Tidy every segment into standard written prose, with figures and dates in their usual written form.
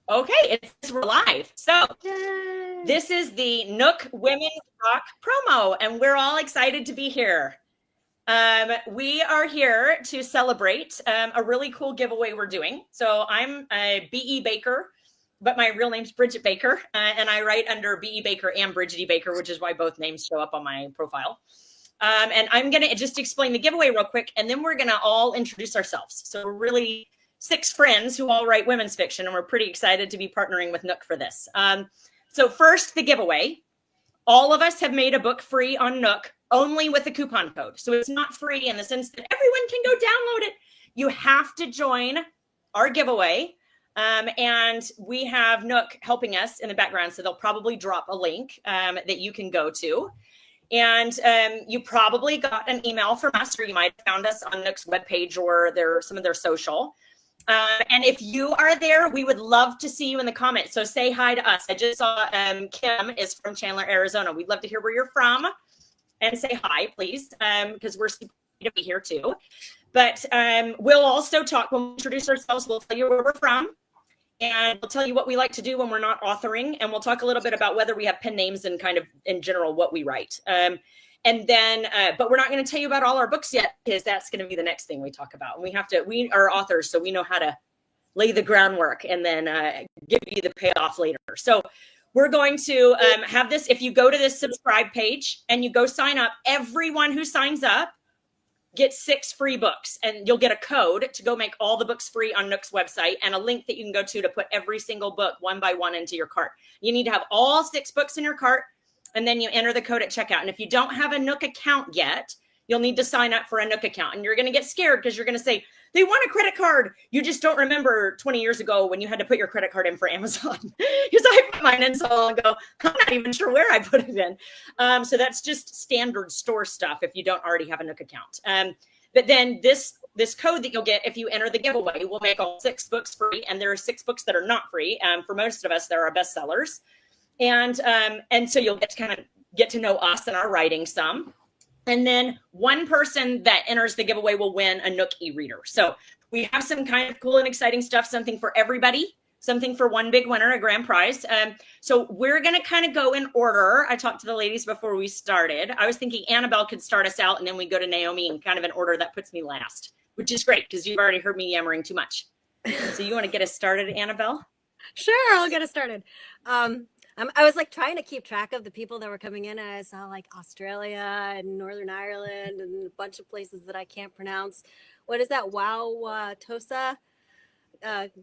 Okay, we're live. So Yay. this is the Nook Women Talk promo, and we're all excited to be here. We are here to celebrate a really cool giveaway we're doing. So I'm a B.E. Baker, but my real name's Bridget Baker, and I write under B.E. Baker and Bridget E. Baker, which is why both names show up on my profile. And I'm going to just explain the giveaway real quick, and then we're going to all introduce ourselves. So we're really 6 friends who all write women's fiction, and we're pretty excited to be partnering with Nook for this. So first, the giveaway. All of us have made a book free on Nook, only with a coupon code. So it's not free in the sense that everyone can go download it. You have to join our giveaway. And we have Nook helping us in the background, so they'll probably drop a link that you can go to. And you probably got an email from us, or you might have found us on Nook's webpage or some of their social. And if you are there, we would love to see you in the comments. So say hi to us. I just saw Kim is from Chandler, Arizona. We'd love to hear where you're from, and say hi, please, because we're super happy to be here too. But we'll also talk when we introduce ourselves. We'll tell you where we're from, and we'll tell you what we like to do when we're not authoring, and we'll talk a little bit about whether we have pen names and kind of in general what we write. And then, but we're not going to tell you about all our books yet, because that's going to be the next thing we talk about. And we are authors, so we know how to lay the groundwork and then give you the payoff later. So we're going to have this. If you go to this subscribe page and you go sign up, everyone who signs up gets 6 free books, and you'll get a code to go make all the books free on Nook's website, and a link that you can go to put every single book one by one into your cart. You need to have all 6 books in your cart, and then you enter the code at checkout. And if you don't have a Nook account yet, you'll need to sign up for a Nook account. And you're going to get scared because you're going to say, they want a credit card. You just don't remember 20 years ago when you had to put your credit card in for Amazon. Because I put mine in so long ago, I'm not even sure where I put it in. So that's just standard store stuff if you don't already have a Nook account. But then this code that you'll get if you enter the giveaway will make all 6 books free. And there are 6 books that are not free. For most of us, they're our bestsellers. And so you'll get to know us and our writing some. And then one person that enters the giveaway will win a Nook e-reader. So we have some kind of cool and exciting stuff, something for everybody, something for one big winner, a grand prize. So we're going to kind of go in order. I talked to the ladies before we started. I was thinking Annabelle could start us out, and then we go to Naomi in kind of an order that puts me last, which is great because you've already heard me yammering too much. So you want to get us started, Annabelle? Sure, I'll get us started. I was like trying to keep track of the people that were coming in. I saw like Australia and Northern Ireland and a bunch of places that I can't pronounce. What is that? Wauwatosa,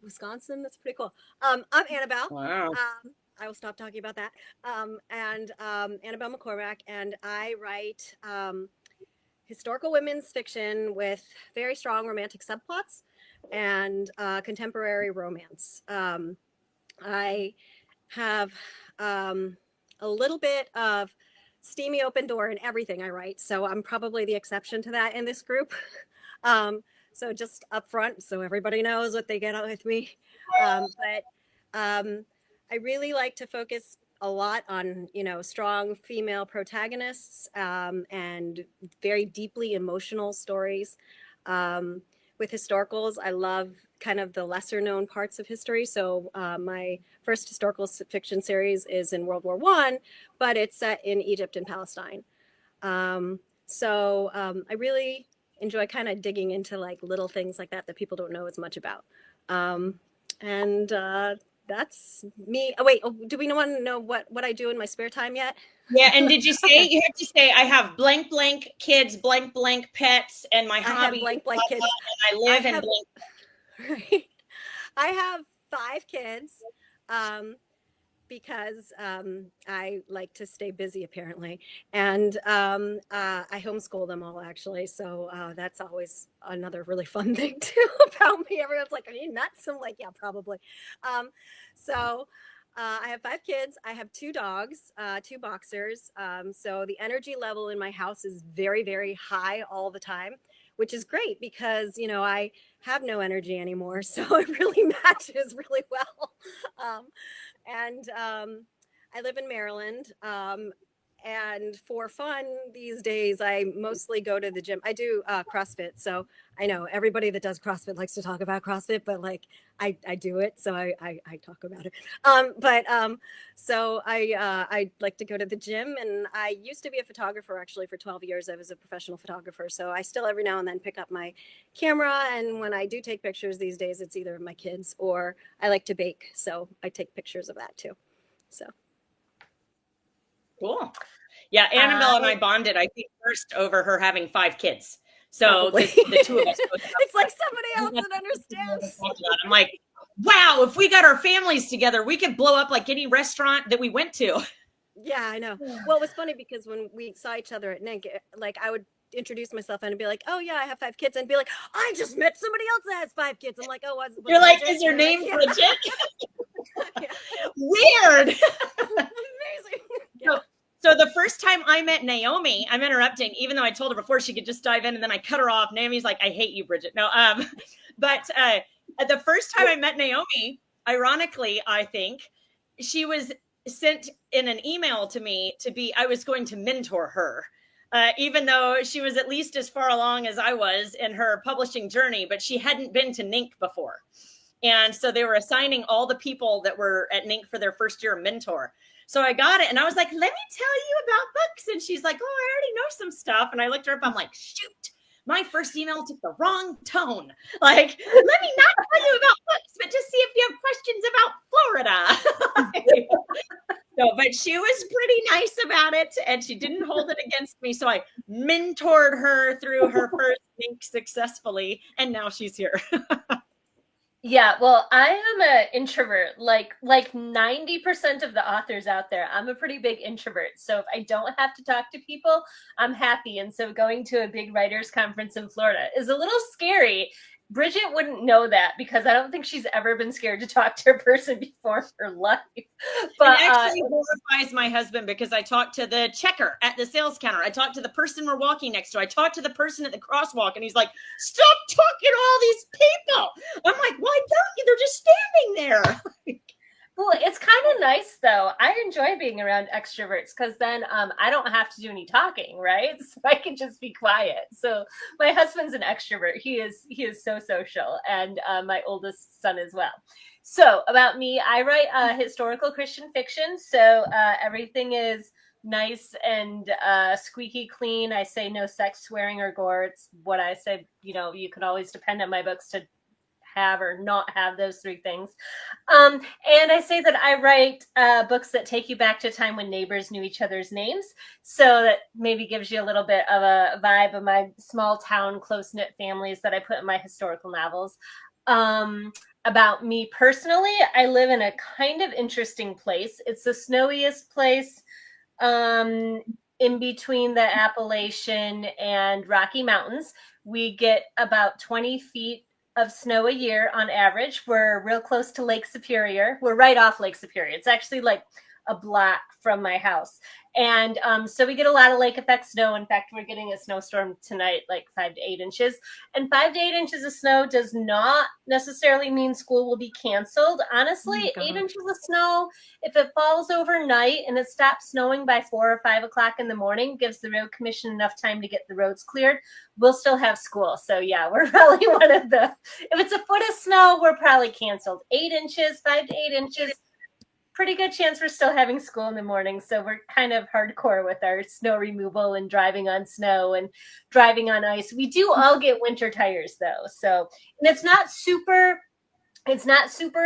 Wisconsin. That's pretty cool. I'm Annabelle. Wow. I will stop talking about that. Annabelle McCormack, and I write historical women's fiction with very strong romantic subplots and contemporary romance. I have a little bit of steamy open door in everything I write, so I'm probably the exception to that in this group. So just up front, so everybody knows what they get with me. I really like to focus a lot on, strong female protagonists and very deeply emotional stories. With historicals, I love kind of the lesser known parts of history. So my first historical fiction series is in World War I, but it's set in Egypt and Palestine. I really enjoy kind of digging into like little things like that people don't know as much about. That's me. Oh, wait, do we want to know what I do in my spare time yet? Yeah, and did you say, you have to say, I have blank, blank kids, blank, blank pets, and my hobby I have blank, blank kids. And I live in blank. Right. I have 5 kids because I like to stay busy, apparently. And I homeschool them all, actually. So that's always another really fun thing, too, about me. Everyone's like, are you nuts? I'm like, yeah, probably. I have 5 kids. I have 2 dogs, 2 boxers. So the energy level in my house is very, very high all the time, which is great because, I have no energy anymore. So it really matches really well. I live in Maryland. And for fun these days, I mostly go to the gym. I do CrossFit. So I know everybody that does CrossFit likes to talk about CrossFit, but like I do it. So I talk about it. So I like to go to the gym, and I used to be a photographer actually for 12 years. I was a professional photographer. So I still every now and then pick up my camera. And when I do take pictures these days, it's either of my kids or I like to bake. So I take pictures of that too. So. Cool. Yeah, Annabelle and I bonded, I think, first over her having 5 kids. So the 2 of us. It's like somebody else that understands. I'm like, wow, if we got our families together, we could blow up like any restaurant that we went to. Yeah, I know. Well, it was funny because when we saw each other at NINC, like I would introduce myself and be like, "Oh yeah, I have 5 kids," and be like, "I just met somebody else that has 5 kids." I'm like, "Oh, was you're like, Bridget? Is your name like, Bridget?" Yeah. Weird. Amazing. Yeah. So the first time I met Naomi, I'm interrupting, even though I told her before she could just dive in, and then I cut her off. Naomi's like, "I hate you, Bridget." No, but the first time I met Naomi, ironically, I think she was sent in an email to me I was going to mentor her, even though she was at least as far along as I was in her publishing journey, but she hadn't been to NINC before. And so they were assigning all the people that were at NINC for their first year mentor. So I got it, and I was like, "Let me tell you about books." And she's like, "Oh, I already know some stuff." And I looked her up. I'm like, shoot, my first email took the wrong tone. Like, let me not tell you about books, but just see if you have questions about Florida. No, but she was pretty nice about it, and she didn't hold it against me. So I mentored her through her first NINC successfully, and now she's here. Yeah, well, I am an introvert. Like 90% of the authors out there, I'm a pretty big introvert. So if I don't have to talk to people, I'm happy. And so going to a big writers conference in Florida is a little scary. Bridget wouldn't know that because I don't think she's ever been scared to talk to a person before in her life. But it actually horrifies my husband because I talked to the checker at the sales counter. I talked to the person we're walking next to. I talked to the person at the crosswalk, and he's like, "Stop talking to all these people." I'm like, "Why don't you? They're just standing there." Well, it's kind of nice, though. I enjoy being around extroverts because then I don't have to do any talking, right? So I can just be quiet. So my husband's an extrovert. He is so social, and my oldest son as well. So about me, I write historical Christian fiction. So everything is nice and squeaky clean. I say no sex, swearing, or gore. It's what I say. You can always depend on my books to have or not have those 3 things. And I say that I write books that take you back to a time when neighbors knew each other's names. So that maybe gives you a little bit of a vibe of my small town, close-knit families that I put in my historical novels. About me personally, I live in a kind of interesting place. It's the snowiest place in between the Appalachian and Rocky Mountains. We get about 20 feet of snow a year on average. We're real close to Lake Superior. We're right off Lake Superior. It's actually like a block from my house. And so we get a lot of lake effect snow. In fact, we're getting a snowstorm tonight, like 5 to 8 inches. And 5 to 8 inches of snow does not necessarily mean school will be canceled. Honestly, 8 inches of snow, if it falls overnight and it stops snowing by 4 or 5 o'clock in the morning, gives the road commission enough time to get the roads cleared, we'll still have school. So yeah, we're probably one of the, if it's a foot of snow, we're probably canceled. 8 inches, 5 to 8 inches, pretty good chance we're still having school in the morning. So we're kind of hardcore with our snow removal and driving on snow and driving on ice. We do all get winter tires though. So, and it's not super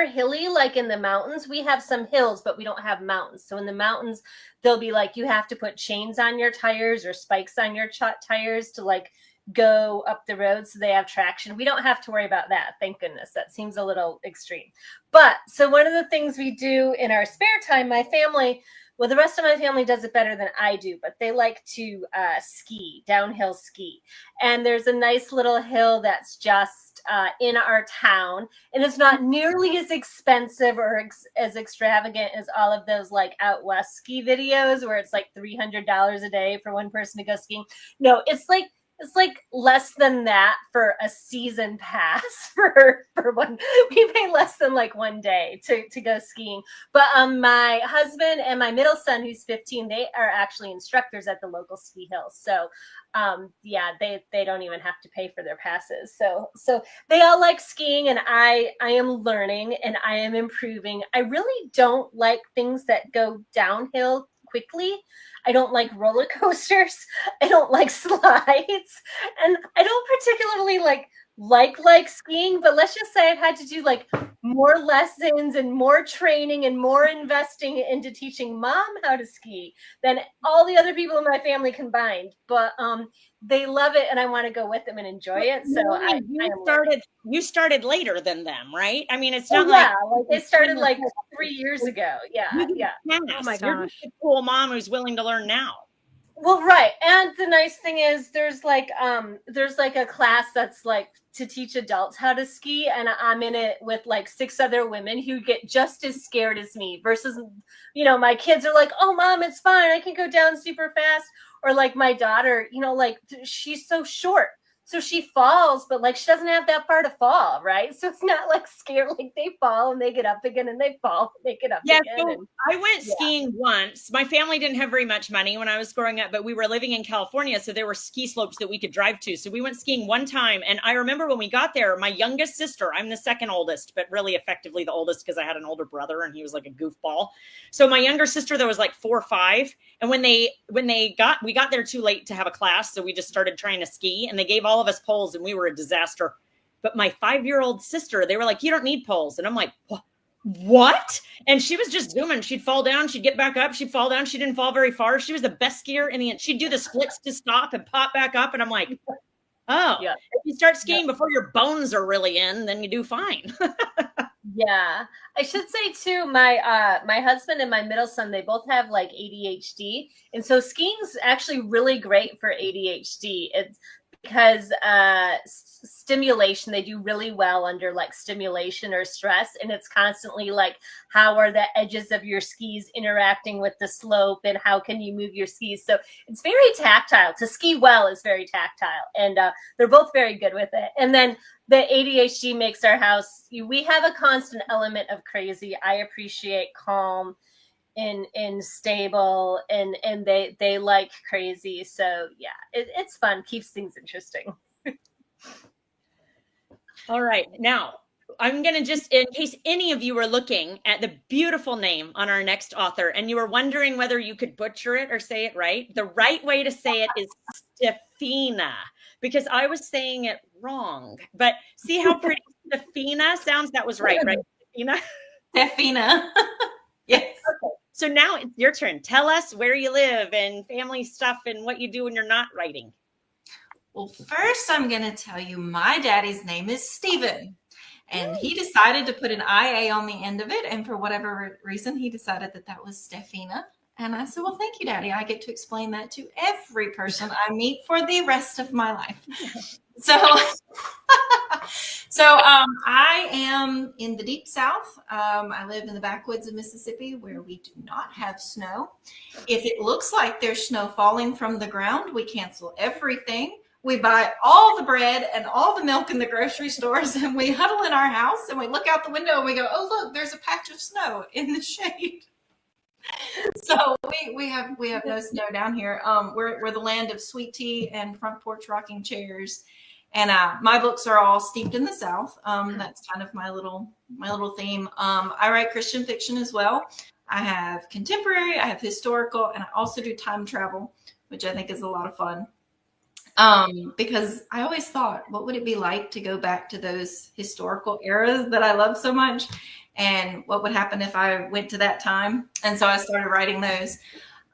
hilly like in the mountains. We have some hills, but we don't have mountains. So in the mountains, they'll be like, you have to put chains on your tires or spikes on your tires to like go up the road so they have traction. We don't have to worry about that. Thank goodness. That seems a little extreme. But so one of the things we do in our spare time, my family, well, the rest of my family does it better than I do, but they like to ski, downhill ski. And there's a nice little hill that's just in our town. And it's not nearly as expensive or as extravagant as all of those like out west ski videos where it's like $300 a day for one person to go skiing. No, it's like It's like less than that for a season pass for one. We pay less than like one day to go skiing. But my husband and my middle son, who's 15, they are actually instructors at the local ski hill. So yeah, they don't even have to pay for their passes. So they all like skiing, and I am learning and I am improving. I really don't like things that go downhill quickly. I don't like roller coasters. I don't like slides, and I don't particularly like skiing, but let's just say I've had to do like more lessons and more training and more investing into teaching mom how to ski than all the other people in my family combined. But they love it, and I want to go with them and enjoy it. So you started later than them, right? I mean, it's not like they started like 3 years ago. Yeah. Oh my gosh, you're just a cool mom who's willing to learn now. Well, right. And the nice thing is there's like a class that's like to teach adults how to ski, and I'm in it with like 6 other women who get just as scared as me, versus, my kids are like, "Oh, mom, it's fine. I can go down super fast." Or like my daughter, like she's so short. So she falls, but like she doesn't have that far to fall, right? So it's not like scared, like they fall and they get up again and they fall and they get up again. So I went skiing once. My family didn't have very much money when I was growing up, but we were living in California, so there were ski slopes that we could drive to. So we went skiing one time, and I remember when we got there, my youngest sister, I'm the second oldest, but really effectively the oldest because I had an older brother and he was like a goofball. So my younger sister, there was like 4 or 5, and we got there too late to have a class, so we just started trying to ski, and they gave all of us poles, and we were a disaster. But my 5-year-old sister, they were like, "You don't need poles," and I'm like, what? And she was just zooming. She'd fall down, she'd get back up, she'd fall down. She didn't fall very far. She was the best skier in the end. She'd do the splits to stop and pop back up, and I'm like, if you start skiing before your bones are really in, then you do fine. Yeah, I should say too, my husband and my middle son, they both have like ADHD, and so skiing's actually really great for ADHD. It's because stimulation, they do really well under like stimulation or stress, and it's constantly like, how are the edges of your skis interacting with the slope, and how can you move your skis? So it's very tactile. To ski well is very tactile, and they're both very good with it. And then the ADHD makes our house, we have a constant element of crazy. I appreciate calm and stable, and they like crazy. So yeah, it's fun, keeps things interesting. All right, now I'm gonna just, in case any of you are looking at the beautiful name on our next author and you were wondering whether you could butcher it or say it right, the right way to say it is Stephenia, because I was saying it wrong. But see how pretty Stephenia sounds? That was right? Stephenia? Stephenia. Yes. Okay. So now it's your turn. Tell us where you live and family stuff and what you do when you're not writing. Well, first I'm going to tell you my daddy's name is Stephen, and he decided to put an IA on the end of it. And for whatever reason, he decided that was Stephenia. And I said, well, thank you, Daddy. I get to explain that to every person I meet for the rest of my life. So I am in the deep South. I live in the backwoods of Mississippi, where we do not have snow. If it looks like there's snow falling from the ground, we cancel everything. We buy all the bread and all the milk in the grocery stores, and we huddle in our house and we look out the window and we go, oh, look, there's a patch of snow in the shade. So we have no snow down here. We're the land of sweet tea and front porch rocking chairs. And my books are all steeped in the South. That's kind of my little theme. I write Christian fiction as well. I have contemporary, I have historical, and I also do time travel, which I think is a lot of fun. Because I always thought, what would it be like to go back to those historical eras that I love so much? And what would happen if I went to that time? And so I started writing those.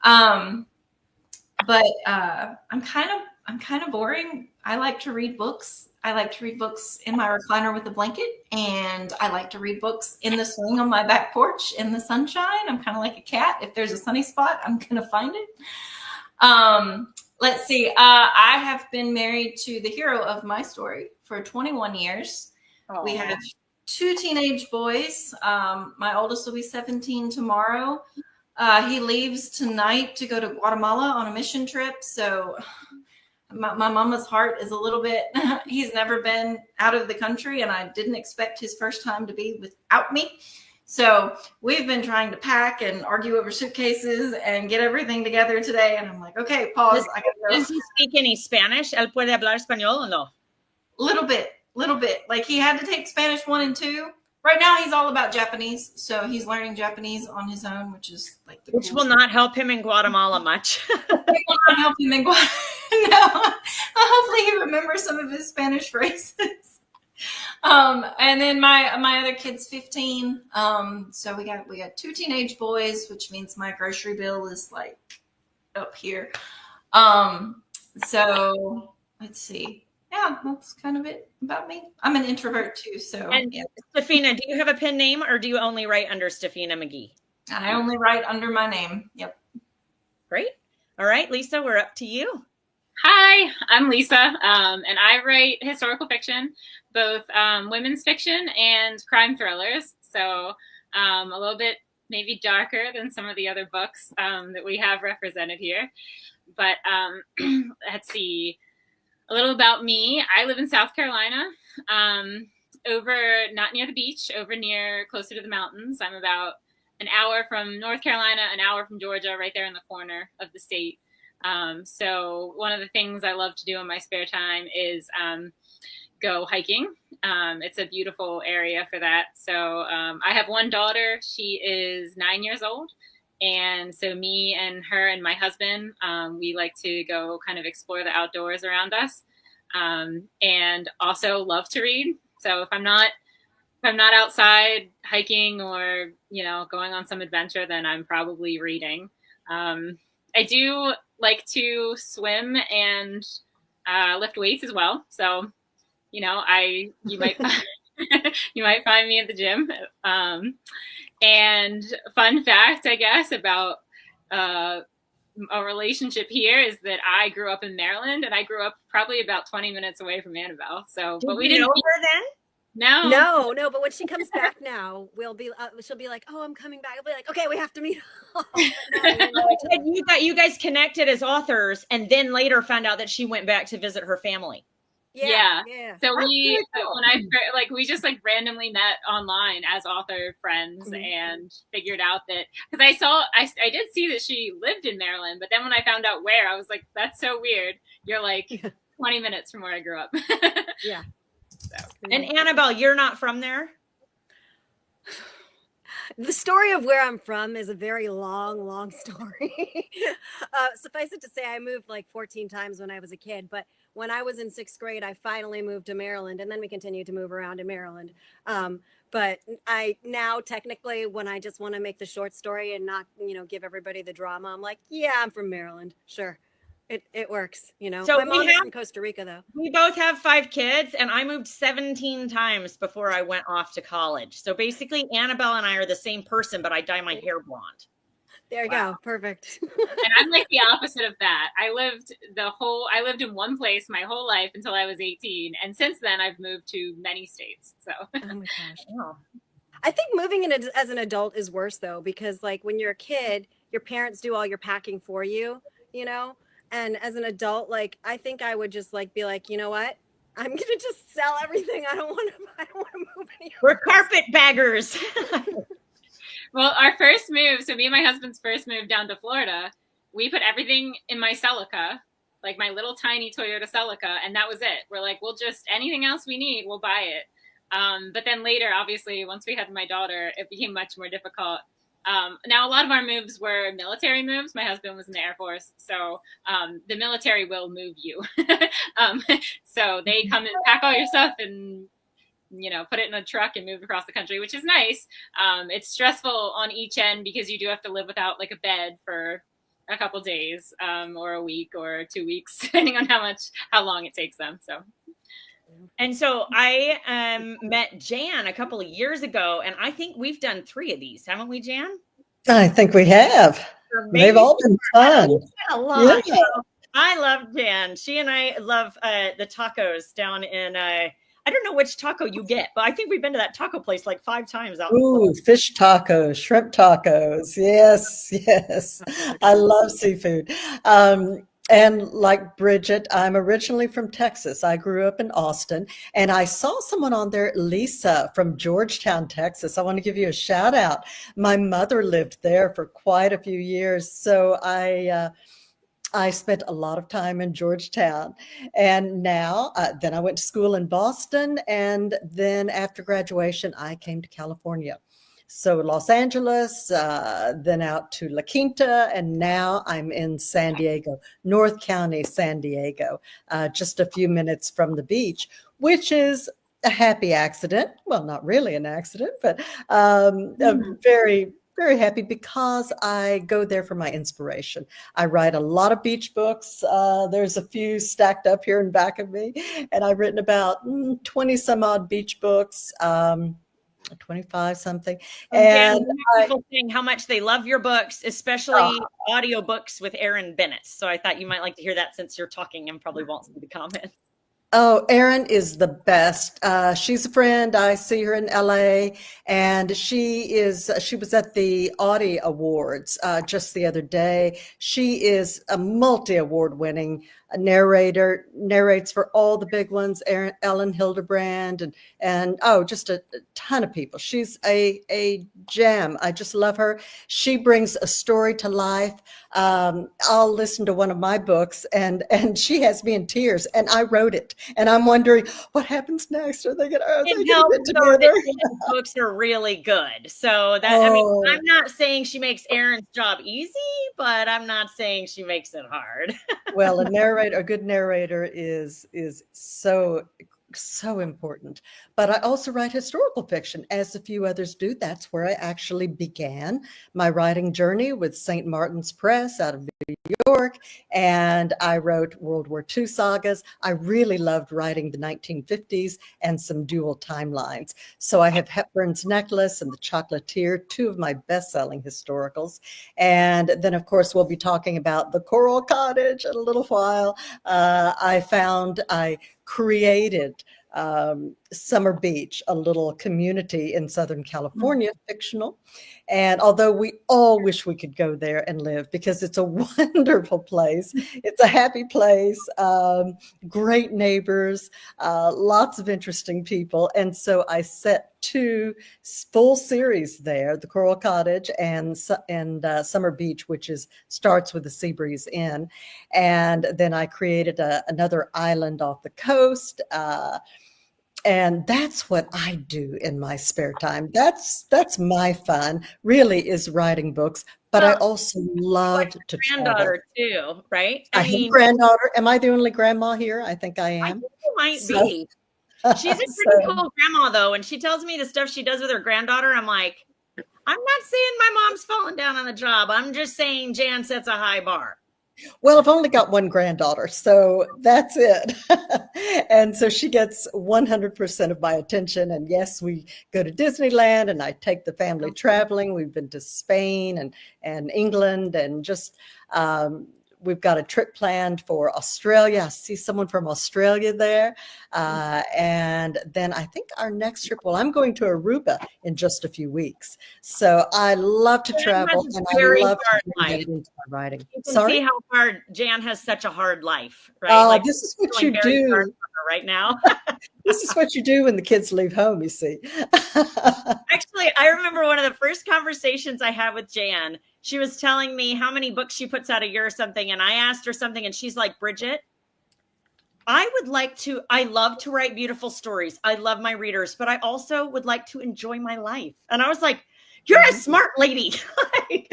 But I'm kind of boring. I like to read books. I like to read books in my recliner with a blanket, and I like to read books in the swing on my back porch in the sunshine. I'm kind of like a cat. If there's a sunny spot, I'm going to find it. Let's see. I have been married to the hero of my story for 21 years. Aww. We have 2 teenage boys. My oldest will be 17 tomorrow. He leaves tonight to go to Guatemala on a mission trip. So my mama's heart is a little bit, he's never been out of the country, and I didn't expect his first time to be without me. So we've been trying to pack and argue over suitcases and get everything together today. And I'm like, okay, pause. I gotta go. Does he speak any Spanish? ¿Él puede hablar español o no? Little bit. Like he had to take Spanish 1 and 2. Right now he's all about Japanese. So he's learning Japanese on his own, which is like which will not help him in Guatemala much. It will not help him in Guatemala. No. Hopefully he remembers some of his Spanish phrases. And then my other kid's 15. So we got 2 teenage boys, which means my grocery bill is like up here. So let's see. Yeah, that's kind of it about me. I'm an introvert too. So and yeah. Stephenia, do you have a pen name or do you only write under Stephenia McGee? I only write under my name. Yep. Great. All right, Lisa, we're up to you. Hi, I'm Lisa, and I write historical fiction, both women's fiction and crime thrillers. So a little bit maybe darker than some of the other books that we have represented here. But let's see, a little about me. I live in South Carolina, over not near the beach, over near closer to the mountains. I'm about an hour from North Carolina, an hour from Georgia, right there in the corner of the state. So one of the things I love to do in my spare time is go hiking. It's a beautiful area for that. So I have one daughter. She is 9 years old. And so me and her and my husband, we like to go kind of explore the outdoors around us, and also love to read. So if I'm not outside hiking or, going on some adventure, then I'm probably reading. I do like to swim and lift weights as well. So, you might you might find me at the gym. And fun fact, I guess, about a relationship here is that I grew up in Maryland, and I grew up probably about 20 minutes away from Annabelle. So, but we didn't know her then. No. But when she comes back now, she'll be like, "Oh, I'm coming back." I'll be like, "Okay, we have to meet." You guys connected as authors, and then later found out that she went back to visit her family. Yeah. So we just randomly met online as author friends, mm-hmm. and figured out that, because I did see that she lived in Maryland, but then when I found out where, I was like, that's so weird. You're like 20 minutes from where I grew up. Yeah. So. And Annabelle, you're not from there? The story of where I'm from is a very long story. Suffice it to say, I moved like 14 times when I was a kid, but when I was in 6th grade, I finally moved to Maryland, and then we continued to move around in Maryland. But I now technically, when I just want to make the short story and not, give everybody the drama, I'm like, yeah, I'm from Maryland. Sure. It works, So my mom is from Costa Rica, though. We both have 5 kids, and I moved 17 times before I went off to college. So basically, Annabelle and I are the same person, but I dye my hair blonde. There you go. Perfect. And I'm like the opposite of that. I lived in one place my whole life until I was 18. And since then, I've moved to many states. So. Oh my gosh. Oh. I think moving in as an adult is worse, though, because like when you're a kid, your parents do all your packing for you, And as an adult, like, I think I would just be like, you know what? I'm going to just sell everything. I don't want to move anywhere. We're carpetbaggers. Well, our first move, so me and my husband's first move down to Florida, we put everything in my Celica, like my little tiny Toyota Celica, and that was it. We're like, anything else we need, we'll buy it. But then later, obviously, once we had my daughter, it became much more difficult. Now, a lot of our moves were military moves. My husband was in the Air Force, so the military will move you. So they come and pack all your stuff and, put it in a truck and move across the country, which is nice. It's stressful on each end because you do have to live without a bed for a couple days, or a week or 2 weeks, depending on how long it takes them. So. And so I met Jan a couple of years ago, and I think we've done 3 of these, haven't we, Jan? I think we have. They've all been fun. A lot. Yeah. I love Jan. She and I love the tacos down in, I don't know which taco you get, but I think we've been to that taco place 5 times. Ooh, fish tacos, shrimp tacos. Yes. I love seafood. And like Bridget, I'm originally from Texas. I grew up in Austin, and I saw someone on there, Lisa from Georgetown, Texas. I want to give you a shout out. My mother lived there for quite a few years, so I spent a lot of time in Georgetown. And now, then I went to school in Boston, and then after graduation, I came to California. So Los Angeles, then out to La Quinta, and now I'm in San Diego, North County, San Diego, just a few minutes from the beach, which is a happy accident. Well, not really an accident, but a very, very happy because I go there for my inspiration. I write a lot of beach books. There's a few stacked up here in back of me, and I've written about 20 some odd beach books. 25 something. And people saying how much they love your books, especially audio books with Erin Bennett. So I thought you might like to hear that since you're talking and probably won't see the comment. Oh, Erin is the best. She's a friend. I see her in LA, and she was at the Audie Awards just the other day. She is a multi-award winning narrator, narrates for all the big ones, Ellen Hildebrand, and just a ton of people. She's a gem. I just love her. She brings a story to life. I'll listen to one of my books, and she has me in tears, and I wrote it, and I'm wondering what happens next. Are they going to get together? Books are really good. So that I mean, I'm not saying she makes Erin's job easy, but I'm not saying she makes it hard. Well, a good narrator is so important. But I also write historical fiction, as a few others do. That's where I actually began my writing journey with St. Martin's Press out of New York. And I wrote World War II sagas. I really loved writing the 1950s and some dual timelines. So I have Hepburn's Necklace and The Chocolatier, two of my best-selling historicals. And then, of course, we'll be talking about The Coral Cottage in a little while. I created Summer Beach, a little community in Southern California, fictional. And although we all wish we could go there and live, because it's a wonderful place, it's a happy place, great neighbors, lots of interesting people. And so I set two full series there, the Coral Cottage and Summer Beach, which starts with the Seabreeze Inn. And then I created another island off the coast. And that's what I do in my spare time. That's my fun, really, is writing books. But I also love to granddaughter too, right? I mean, granddaughter. Am I the only grandma here? I think I am. I think you might be. She's a pretty cool grandma, though, and she tells me the stuff she does with her granddaughter. I'm like, I'm not saying my mom's falling down on the job. I'm just saying Jan sets a high bar. Well, I've only got one granddaughter, so that's it. And so she gets 100% of my attention. And yes, we go to Disneyland, and I take the family traveling. We've been to Spain and England, and just we've got a trip planned for Australia. I see someone from Australia there. And then I think our next trip, I'm going to Aruba in just a few weeks. So I love to travel, and I love to get into my writing. You can see how hard Jan has such a hard life, right? Oh, this is what you do right now. This is what you do when the kids leave home, you see. Actually, I remember one of the first conversations I had with Jan. She was telling me how many books she puts out a year or something. And I asked her something, and she's like, Bridget, I love to write beautiful stories. I love my readers, but I also would like to enjoy my life. And I was like, you're a smart lady. I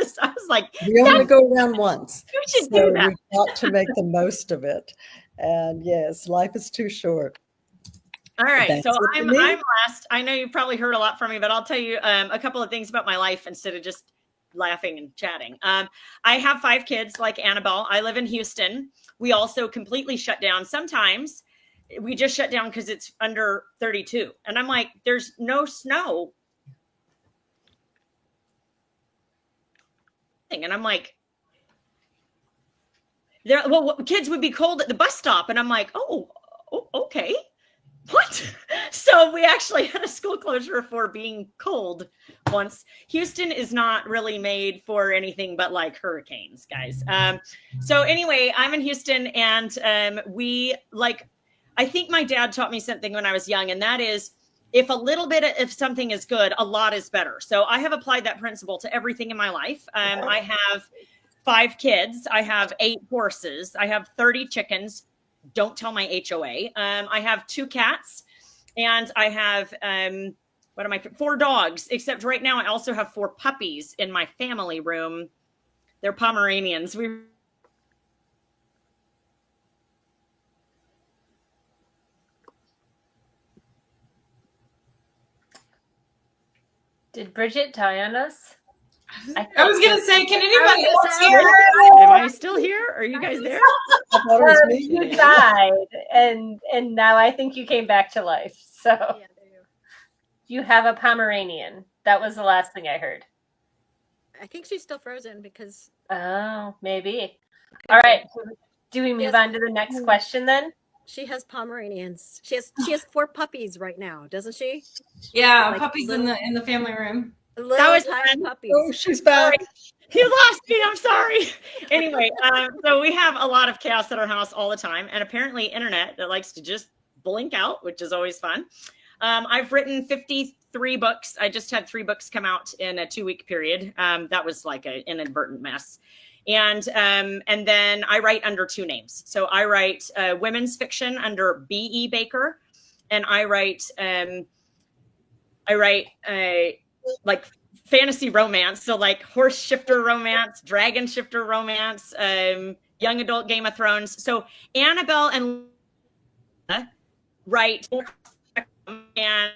was like, we only go around once. You should do that. We've got to make the most of it. And yes, life is too short. All right. So I'm last. I know you've probably heard a lot from me, but I'll tell you a couple of things about my life instead of just laughing and chatting. I have 5 kids like Annabelle. I live in Houston. We also completely shut down. Sometimes we just shut down because it's under 32. And I'm like, there's no snow. And I'm like, kids would be cold at the bus stop. And I'm like, oh, okay. What? So we actually had a school closure for being cold once. Houston is not really made for anything but like hurricanes, guys. So anyway, I'm in Houston, and I think my dad taught me something when I was young, and that is, if a little bit of something is good, a lot is better. So I have applied that principle to everything in my life. I have 5 kids. I have 8 horses. I have 30 chickens. Don't tell my HOA. I have 2 cats, and I have 4 dogs, except right now I also have 4 puppies in my family room. They're Pomeranians. Did Bridget die on us? I was going to say, can anybody else hear? Am I still here? Are you guys there? You died, and now I think you came back to life. So Yeah, there you go. you have a Pomeranian. That was the last thing I heard. I think she's still frozen because Oh, maybe. All right. Do we move Yes. on to the next question then? she has Pomeranians. She has 4 puppies right now, doesn't she? Yeah, Like puppies in the family room. Little was tiny fun. puppies. Oh, she's back. You lost me. I'm sorry. Anyway, so we have a lot of chaos at our house all the time, and apparently internet that likes to just blink out, which is always fun. I've written 53 books. I just had 3 books come out in a 2-week period. That was like an inadvertent mess. And then I write under 2 names. So I write women's fiction under B.E. Baker, and I write like fantasy romance. So like horse shifter romance, dragon shifter romance, young adult Game of Thrones. So Annabelle and write and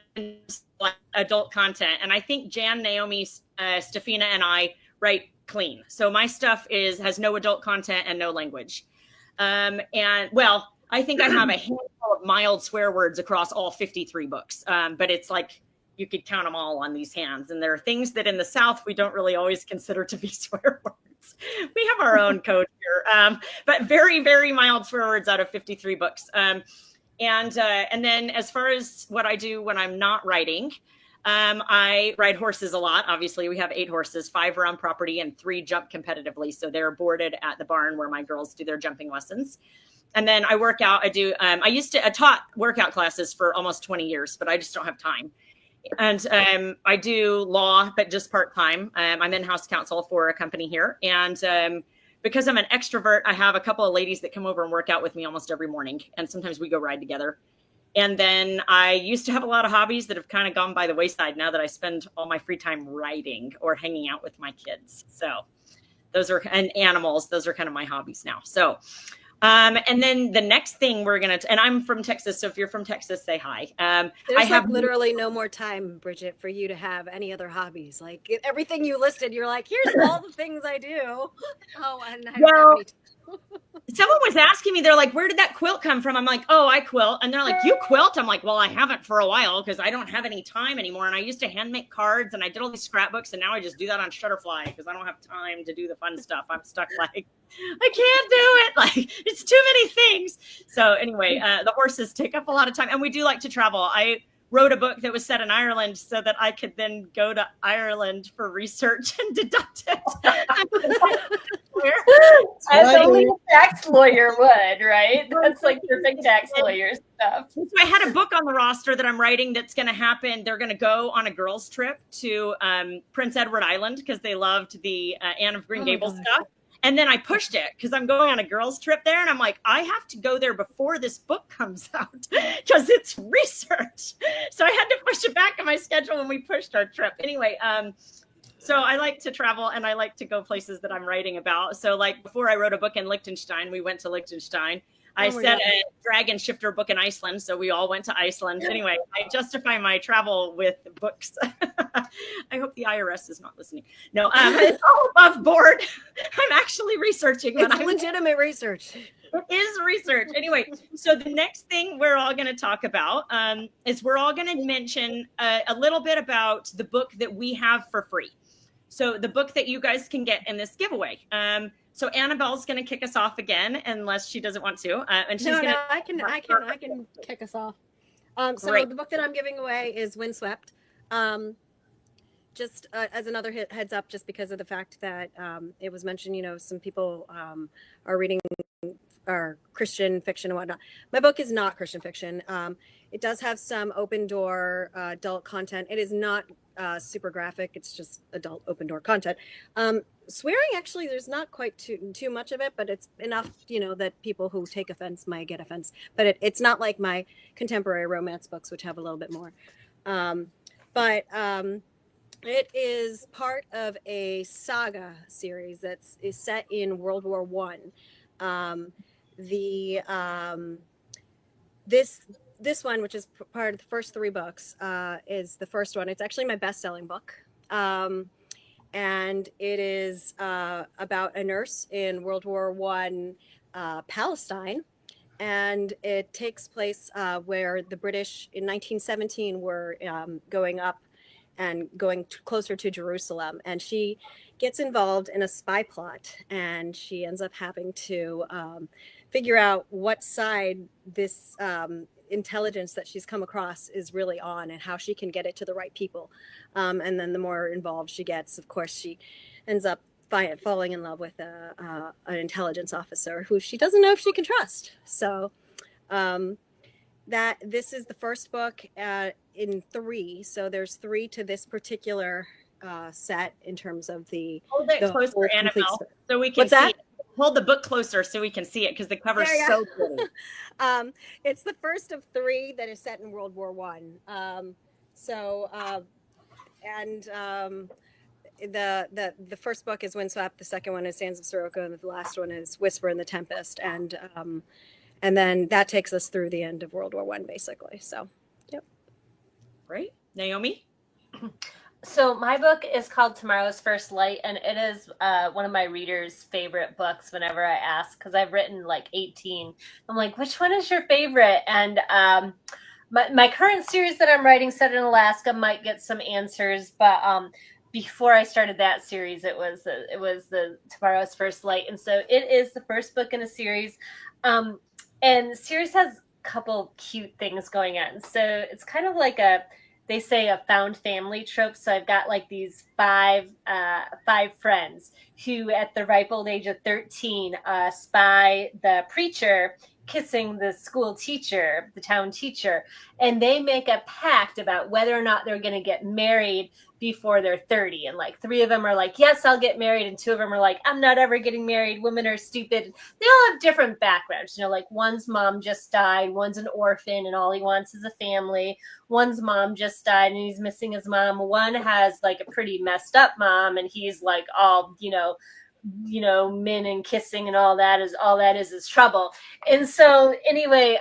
like adult content. And I think Jan, Naomi, Stephenia, and I write clean. So my stuff has no adult content and no language. And well, I think I have a handful of mild swear words across all 53 books. But it's like, you could count them all on these hands. And there are things that in the South, we don't really always consider to be swear words. We have our own code here, but very, very mild swear words out of 53 books. And then as far as what I do when I'm not writing, I ride horses a lot. Obviously, we have 8 horses, 5 are on property and 3 jump competitively. So they're boarded at the barn where my girls do their jumping lessons. And then I work out. I taught workout classes for almost 20 years, but I just don't have time. And I do law, but just part-time. I'm in-house counsel for a company here. And because I'm an extrovert, I have a couple of ladies that come over and work out with me almost every morning. And sometimes we go ride together. And then I used to have a lot of hobbies that have kind of gone by the wayside now that I spend all my free time writing or hanging out with my kids. So those are, and animals, those are kind of my hobbies now. So and then the next thing and I'm from Texas. So if you're from Texas, say hi. There's I have literally no more time, Bridget, for you to have any other hobbies. Like everything you listed, you're like, here's all the things I do. Oh, and I don't have any someone was asking me, they're like, where did that quilt come from? I'm like, oh, I quilt. And they're like, you quilt? I'm like, well, I haven't for a while because I don't have any time anymore. And I used to hand make cards and I did all these scrapbooks. And now I just do that on Shutterfly because I don't have time to do the fun stuff. I'm stuck like, I can't do it. Like, it's too many things. So anyway, the horses take up a lot of time. And we do like to travel. I wrote a book that was set in Ireland so that I could then go to Ireland for research and deduct it. As only a tax lawyer would, right? That's like perfect tax lawyer stuff. So I had a book on the roster that I'm writing that's going to happen. They're going to go on a girls' trip to Prince Edward Island because they loved the Anne of Green Gables stuff. And then I pushed it because I'm going on a girls' trip there. And I'm like, I have to go there before this book comes out because it's research. So I had to push it back in my schedule when we pushed our trip. Anyway, so I like to travel and I like to go places that I'm writing about. So like before I wrote a book in Liechtenstein, we went to Liechtenstein. I set a dragon shifter book in Iceland. So we all went to Iceland. Anyway, I justify my travel with books. I hope the IRS is not listening. No, it's all above board. I'm actually researching. It's legitimate research. It is research. Anyway, so the next thing we're all going to talk about is we're all going to mention a little bit about the book that we have for free. So the book that you guys can get in this giveaway. So Annabelle's going to kick us off again, unless she doesn't want to. And she's No, gonna... I can kick us off. So Great. the book that I'm giving away is Windswept. Just as another heads up, just because of the fact that it was mentioned, some people are reading or Christian fiction and whatnot. My book is not Christian fiction. It does have some open door adult content. It is not super graphic. It's just adult open door content. Swearing, actually, there's not quite too much of it, but it's enough, that people who take offense might get offense. But it's not like my contemporary romance books, which have a little bit more. But it is part of a saga series is set in World War One. This one, which is part of the first three books, is the first one. It's actually my best-selling book, and it is about a nurse in World War One, Palestine, and it takes place where the British in 1917 were going up and going closer to Jerusalem, and she gets involved in a spy plot, and she ends up having to figure out what side this intelligence that she's come across is really on, and how she can get it to the right people. And then the more involved she gets, of course, she ends up falling in love with an intelligence officer who she doesn't know if she can trust. So that this is the first book in three. So there's three to this particular set in terms of the. Hold it closer, Annabelle, so we can What's see that? it. Hold the book closer so we can see it, because the cover's so pretty. It's the first of three that is set in World War One. The first book is Windswept, the second one is Sands of Sirocco, and the last one is Whisper in the Tempest, and then that takes us through the end of World War One, basically. So, yep. Great. Naomi? So my book is called Tomorrow's First Light, and it is one of my readers' favorite books whenever I ask, because I've written like 18. I'm like, which one is your favorite? And my current series that I'm writing, set in Alaska, might get some answers, but before I started that series, it was the Tomorrow's First Light, and so it is the first book in a series, and the series has a couple cute things going on. So it's kind of like they say a found family trope. So I've got like these five friends who at the ripe old age of 13 spy the preacher kissing the school teacher, the town teacher, and they make a pact about whether or not they're going to get married before they're 30. And like three of them are like, yes, I'll get married. And two of them are like, I'm not ever getting married. Women are stupid. They all have different backgrounds. Like one's mom just died. One's an orphan and all he wants is a family. One's mom just died and he's missing his mom. One has like a pretty messed up mom and he's like all, men and kissing and all that is trouble. And so anyway,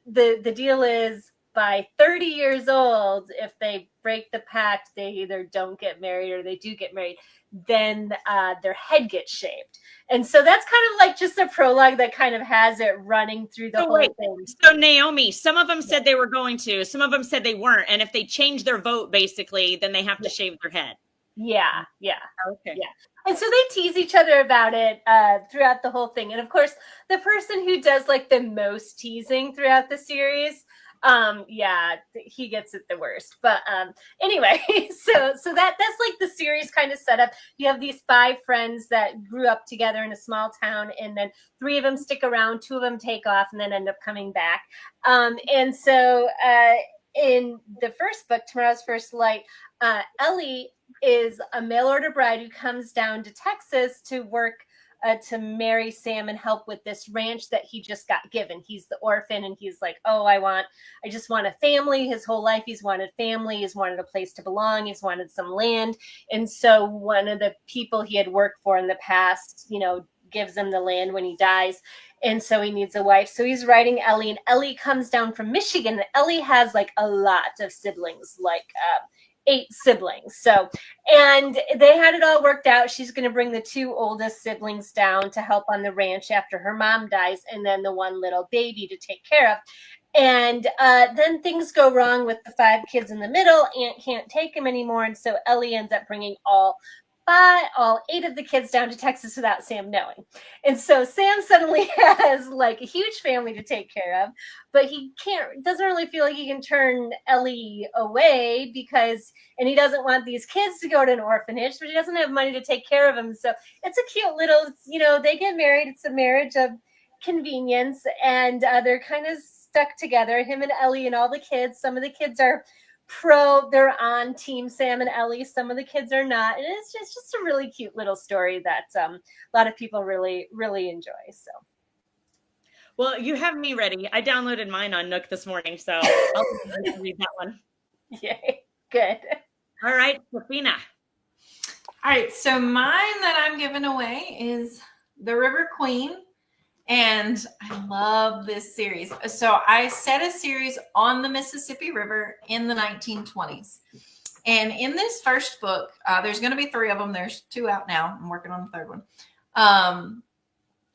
the deal is by 30 years old, if they break the pact, they either don't get married or they do get married, then their head gets shaved. And so that's kind of like just a prologue that kind of has it running through the whole thing. So Naomi, some of them said they were going to, some of them said they weren't. And if they change their vote, basically, then they have to shave their head. Yeah. Okay. Yeah. And so they tease each other about it throughout the whole thing. And of course, the person who does like the most teasing throughout the series, he gets it the worst. But anyway, so that's like the series kind of setup. You have these five friends that grew up together in a small town, and then three of them stick around, two of them take off, and then end up coming back. And so in the first book, Tomorrow's First Light, Ellie is a mail order bride who comes down to Texas to work to marry Sam and help with this ranch that he just got given. He's the orphan and he's like, I just want a family. His whole life he's wanted family. He's wanted a place to belong. He's wanted some land. And so one of the people he had worked for in the past, gives him the land when he dies. And so he needs a wife. So he's writing Ellie, and Ellie comes down from Michigan. And Ellie has like a lot of siblings, like 8 siblings. So, and they had it all worked out. She's going to bring the 2 oldest siblings down to help on the ranch after her mom dies, and then the one little baby to take care of. And then things go wrong with the 5 kids in the middle. Aunt can't take them anymore. And so Ellie ends up bringing all bought all 8 of the kids down to Texas without Sam knowing. And so Sam suddenly has like a huge family to take care of, but he doesn't really feel like he can turn Ellie away and he doesn't want these kids to go to an orphanage, but he doesn't have money to take care of them. So it's a cute little, they get married. It's a marriage of convenience, and they're kind of stuck together, him and Ellie and all the kids. Some of the kids are they're on team Sam and Ellie, some of the kids are not, and it's just a really cute little story that a lot of people really enjoy. So well, you have me ready. I downloaded mine on Nook this morning, so I'll read that one. Yay, good. All right, Stephenia. All right, so mine that I'm giving away is The River Queen. And I love this series. So I set a series on the Mississippi River in the 1920s. And in this first book, there's going to be 3 of them. There's 2 out now. I'm working on the 3rd one.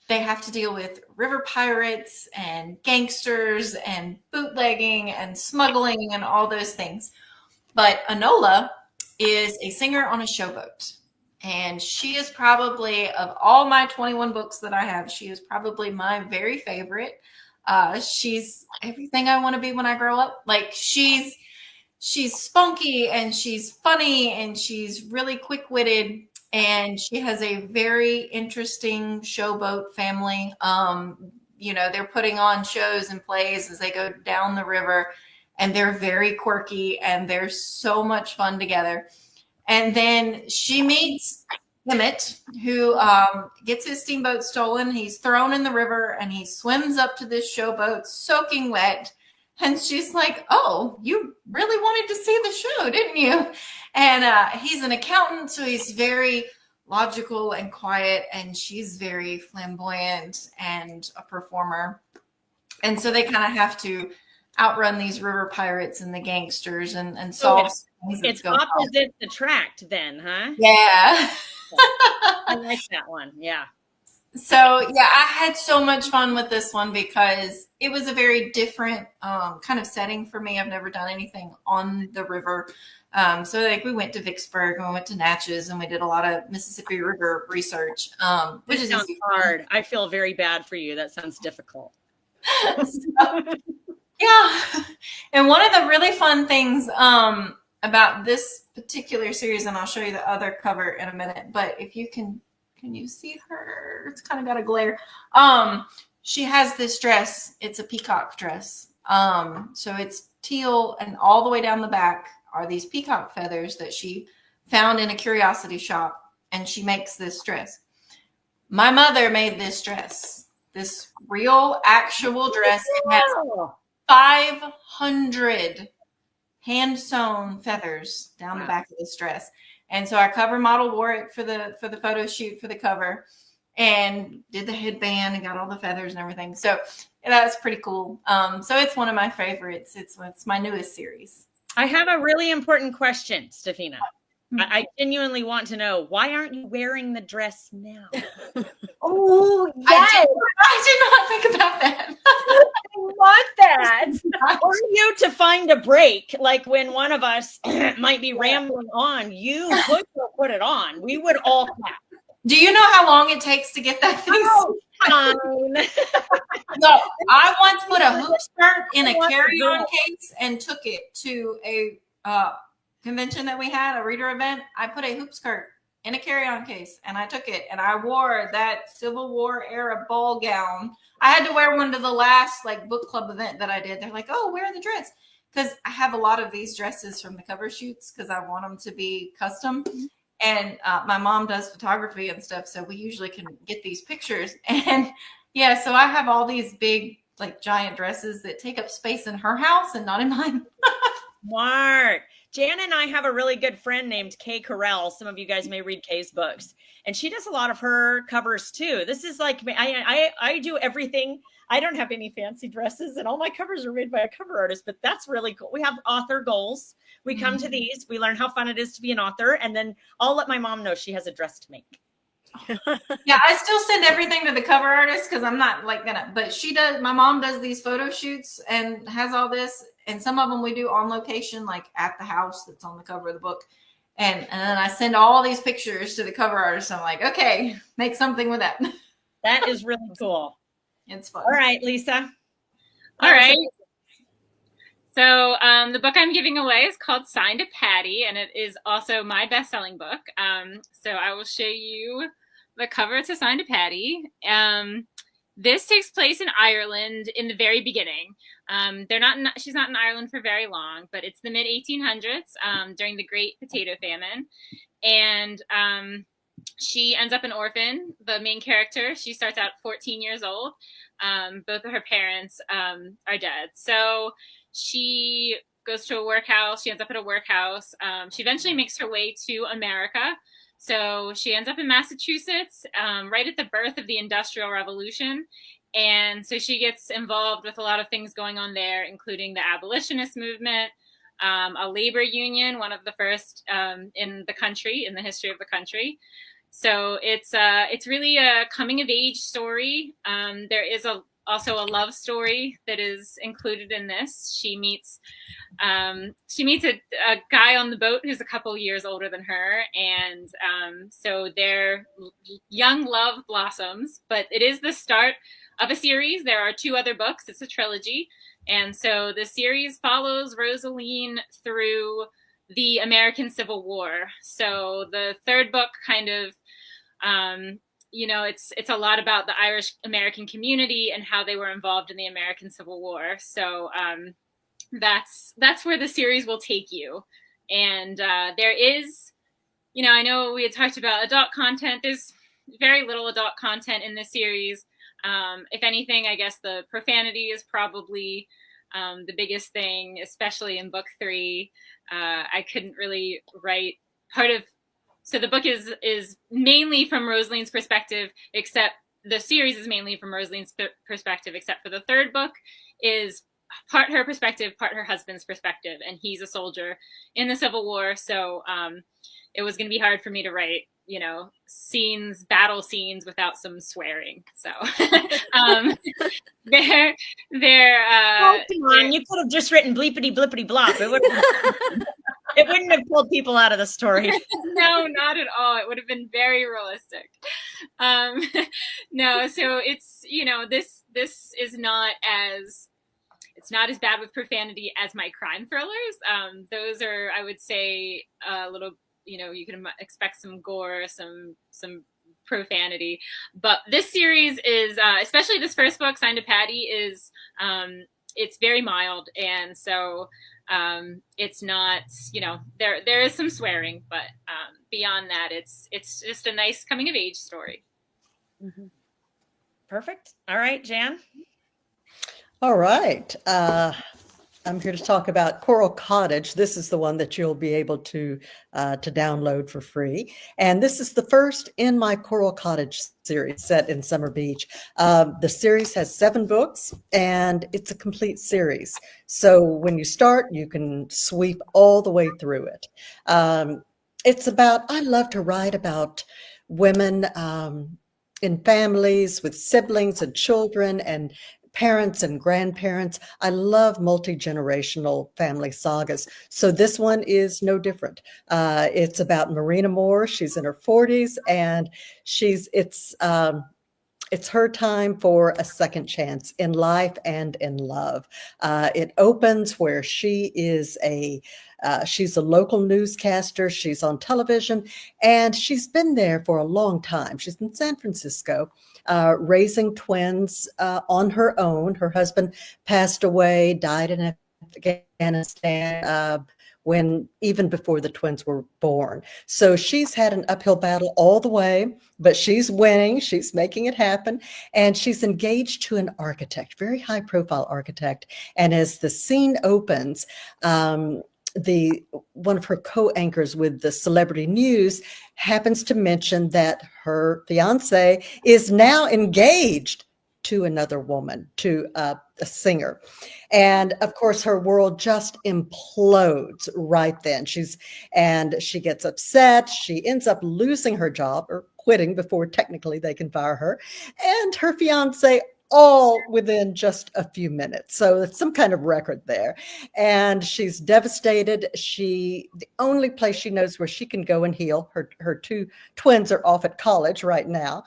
They have to deal with river pirates and gangsters and bootlegging and smuggling and all those things. But Enola is a singer on a showboat. And she is probably, of all my 21 books that I have, she is probably my very favorite. She's everything I want to be when I grow up. Like she's spunky and she's funny and she's really quick-witted, and she has a very interesting showboat family. They're putting on shows and plays as they go down the river, and they're very quirky and they're so much fun together. And then she meets Emmett, who gets his steamboat stolen. He's thrown in the river and he swims up to this showboat soaking wet. And she's like, oh, you really wanted to see the show, didn't you? And he's an accountant, so he's very logical and quiet. And she's very flamboyant and a performer. And so they kind of have to outrun these river pirates and the gangsters and solve it's opposite attract then, huh? Yeah. I like that one. Yeah. So yeah, I had so much fun with this one because it was a very different kind of setting for me. I've never done anything on the river. So like we went to Vicksburg and we went to Natchez and we did a lot of Mississippi River research, which is sounds hard. I feel very bad for you. That sounds difficult. Yeah. And one of the really fun things about this particular series, and I'll show you the other cover in a minute, but if you can you see her? It's kind of got a glare. She has this dress. It's a peacock dress. So it's teal, and all the way down the back are these peacock feathers that she found in a curiosity shop, and she makes this dress. My mother made this dress. This real, actual dress. It has 500 hand-sewn feathers down the back of this dress. And so our cover model wore it for the photo shoot for the cover and did the headband and got all the feathers and everything. So that's pretty cool. So it's one of my favorites. It's my newest series. I have a really important question, Stephenia. I genuinely want to know, why aren't you wearing the dress now? Oh, yes. I did not think about that. I want that. For you to find a break, like when one of us might be rambling on, you could put it on. We would all clap. Do you know how long it takes to get that thing? Oh, fine. So I once put a hoop skirt in a carry-on case and took it to a convention that we had, a reader event. I put a hoop skirt in a carry-on case and I took it and I wore that Civil War era ball gown. I had to wear one to the last like book club event that I did. They're like, oh, wear the dress. Because I have a lot of these dresses from the cover shoots because I want them to be custom. And my mom does photography and stuff, so we usually can get these pictures. And yeah, so I have all these big, like giant dresses that take up space in her house and not in mine. Smart. Jan and I have a really good friend named Kay Carell. Some of you guys may read Kay's books, and she does a lot of her covers too. This is like, I do everything. I don't have any fancy dresses, and all my covers are made by a cover artist, but that's really cool. We have author goals. We come to these, we learn how fun it is to be an author, and then I'll let my mom know she has a dress to make. Yeah, I still send everything to the cover artist because I'm not like gonna, but she does, my mom does these photo shoots and has all this, and some of them we do on location, like at the house that's on the cover of the book. And then I send all these pictures to the cover artist. I'm like, okay, make something with that. That is really cool. It's fun. All right, Lisa. All right. So the book I'm giving away is called Signed to Patty, and it is also my best-selling book. So I will show you the cover to Signed to Patty. This takes place in Ireland in the very beginning. She's not in Ireland for very long, but it's the mid-1800s during the Great Potato Famine. And she ends up an orphan. The main character, she starts out 14 years old. Both of her parents are dead. So she goes to a workhouse. She ends up at a workhouse. She eventually makes her way to America. So she ends up in Massachusetts, right at the birth of the Industrial Revolution. And so she gets involved with a lot of things going on there, including the abolitionist movement, a labor union, one of the first in the country, in the history of the country. So it's really a coming of age story. There is also a love story that is included in this. She meets a guy on the boat who's a couple years older than her, and so their young love blossoms. But it is the start of a series. There are 2 other books. It's a trilogy, and so the series follows Rosaline through the American Civil War. So the 3rd book kind of it's a lot about the Irish American community and how they were involved in the American Civil War. So that's where the series will take you. And there is, I know we had talked about adult content. There's very little adult content in this series. If anything, I guess the profanity is probably the biggest thing, especially in book 3. I couldn't really write so the book is mainly from Rosaline's perspective, except the series is mainly from Rosaline's perspective, except for the 3rd book is part her perspective, part her husband's perspective. And he's a soldier in the Civil War. So it was going to be hard for me to write, battle scenes without some swearing. So Oh, come on. You could have just written bleepity blippity blop. It wouldn't have pulled people out of the story. No, not at all. It would have been very realistic. No, so it's, this is not as bad with profanity as my crime thrillers. Those are, I would say, a little, you can expect some gore, some profanity. But this series is, especially this first book, Signed to Patty, is, it's very mild. And so it's not, there is some swearing, but beyond that, it's just a nice coming of age story. Mm-hmm. Perfect. All right, Jan. All right. I'm here to talk about Coral Cottage. This is the one that you'll be able to download for free. And this is the first in my Coral Cottage series set in Summer Beach. The series has 7 books and it's a complete series. So when you start, you can sweep all the way through it. It's about, I love to write about women in families with siblings and children and parents and grandparents. I love multi-generational family sagas. So this one is no different. It's about Marina Moore. She's in her 40s and it's her time for a second chance in life and in love. It opens where she is she's a local newscaster. She's on television and she's been there for a long time. She's in San Francisco, raising twins on her own. Her husband passed away, died in Afghanistan even before the twins were born. So she's had an uphill battle all the way, but she's winning. She's making it happen. And she's engaged to an architect, very high profile architect. And as the scene opens, one of her co-anchors with the celebrity news happens to mention that her fiance is now engaged to another woman, to a singer. And of course, her world just implodes right then. She gets upset. She ends up losing her job or quitting before technically they can fire her. And her fiance all within just a few minutes. So it's some kind of record there. And she's devastated. The only place she knows where she can go and heal, her two twins are off at college right now.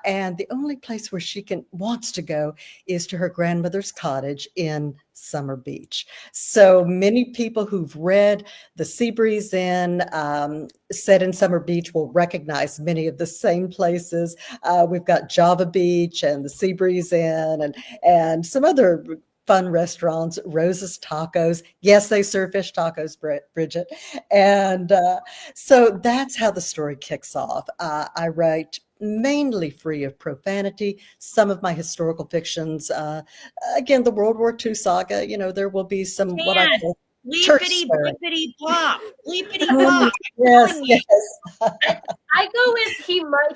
And the only place where she wants to go is to her grandmother's cottage in Summer Beach. So many people who've read The Seabreeze Inn, set in Summer Beach, will recognize many of the same places. We've got Java Beach and the Seabreeze Inn and some other fun restaurants, Rosa's Tacos. Yes, they serve fish tacos, Bridget. And so that's how the story kicks off. I write mainly free of profanity. Some of my historical fictions, again, the World War II saga, there will be some what I call bleepity blippity plop, bleepity plop. Yes, yes. I go with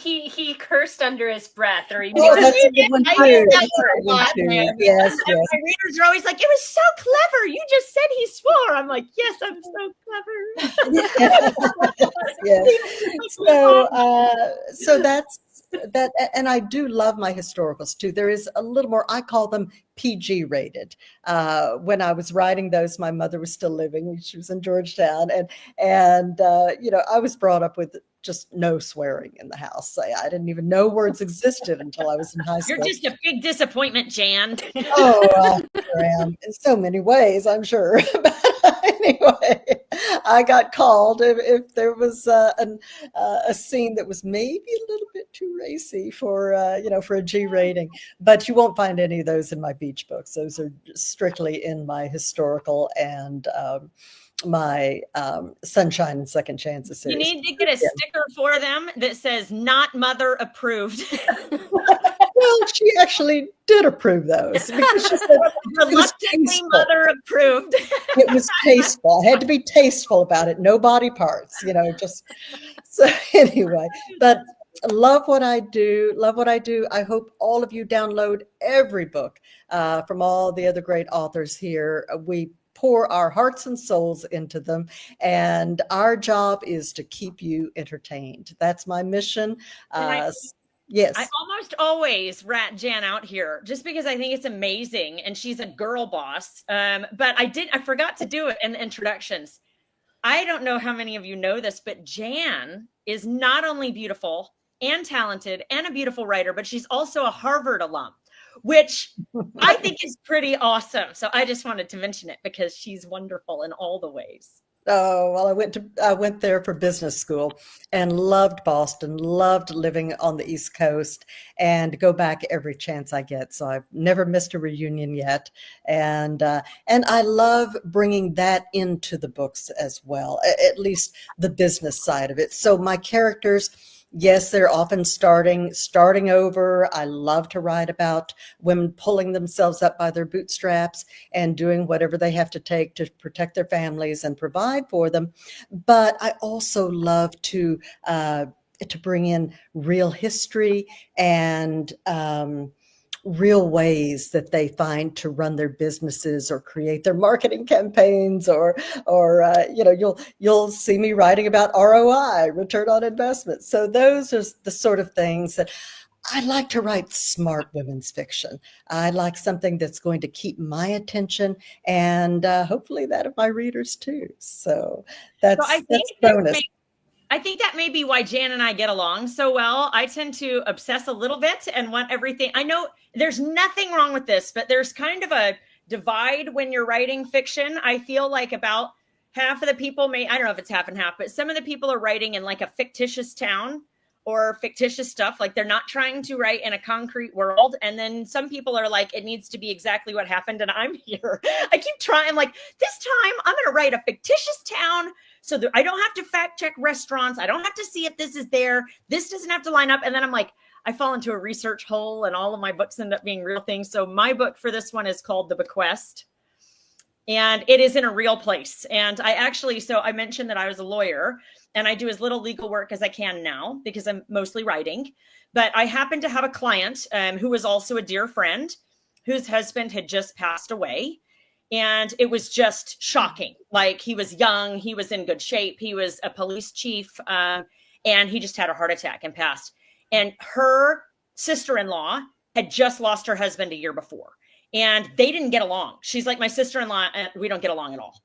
he cursed under his breath, or he Oh, that's a good one too. That's a good one too. Yes, yes. My readers are always like, "It was so clever. You just said he swore." I'm like, "Yes, I'm so clever." Yes. So that's that, and I do love my historicals too. There is a little more. I call them PG rated. When I was writing those, my mother was still living. She was in Georgetown, and I was brought up with just no swearing in the house. I didn't even know words existed until I was in high school. You're just a big disappointment, Jan. Oh, I am in so many ways, I'm sure. But anyway, I got called if there was a scene that was maybe a little bit too racy for for a G rating. But you won't find any of those in my beach books. Those are strictly in my historical and my Sunshine and Second Chances series. You need to get a sticker for them that says "Not Mother Approved." Well, she actually did approve those because she said reluctantly Mother approved. It was tasteful. I had to be tasteful about it. No body parts, just so anyway. But love what I do. Love what I do. I hope all of you download every book from all the other great authors here. We pour our hearts and souls into them, and our job is to keep you entertained. That's my mission. Yes. I almost always rat Jan out here just because I think it's amazing and she's a girl boss. But I forgot to do it in the introductions. I don't know how many of you know this, but Jan is not only beautiful and talented and a beautiful writer, but she's also a Harvard alum, which I think is pretty awesome. So I just wanted to mention it because she's wonderful in all the ways. Oh, well, I went there for business school and loved Boston, loved living on the East Coast, and go back every chance I get. So I've never missed a reunion yet. And I love bringing that into the books as well, at least the business side of it. So my characters, yes, they're often starting over. I love to write about women pulling themselves up by their bootstraps and doing whatever they have to take to protect their families and provide for them. But I also love to bring in real history and real ways that they find to run their businesses or create their marketing campaigns, or you'll see me writing about ROI, return on investment. So those are the sort of things that I like to write. Smart women's fiction. I like something that's going to keep my attention and hopefully that of my readers too. So that's bonus. I think that may be why Jan and I get along so well. I tend to obsess a little bit and want everything. I know there's nothing wrong with this, but there's kind of a divide when you're writing fiction. I feel like about half of the people I don't know if it's half and half, but some of the people are writing in like a fictitious town or fictitious stuff. Like they're not trying to write in a concrete world. And then some people are like, it needs to be exactly what happened. And I'm here. I keep trying, like, this time I'm going to write a fictitious town so that I don't have to fact check restaurants. I don't have to see if this is there. This doesn't have to line up. And then I'm like, I fall into a research hole and all of my books end up being real things. So my book for this one is called The Bequest. And it is in a real place. And I mentioned that I was a lawyer and I do as little legal work as I can now because I'm mostly writing. But I happen to have a client who was also a dear friend whose husband had just passed away. And it was just shocking. Like, he was young, he was in good shape, he was a police chief, and he just had a heart attack and passed. And her sister-in-law had just lost her husband a year before, and they didn't get along. She's like my sister-in-law, and we don't get along at all.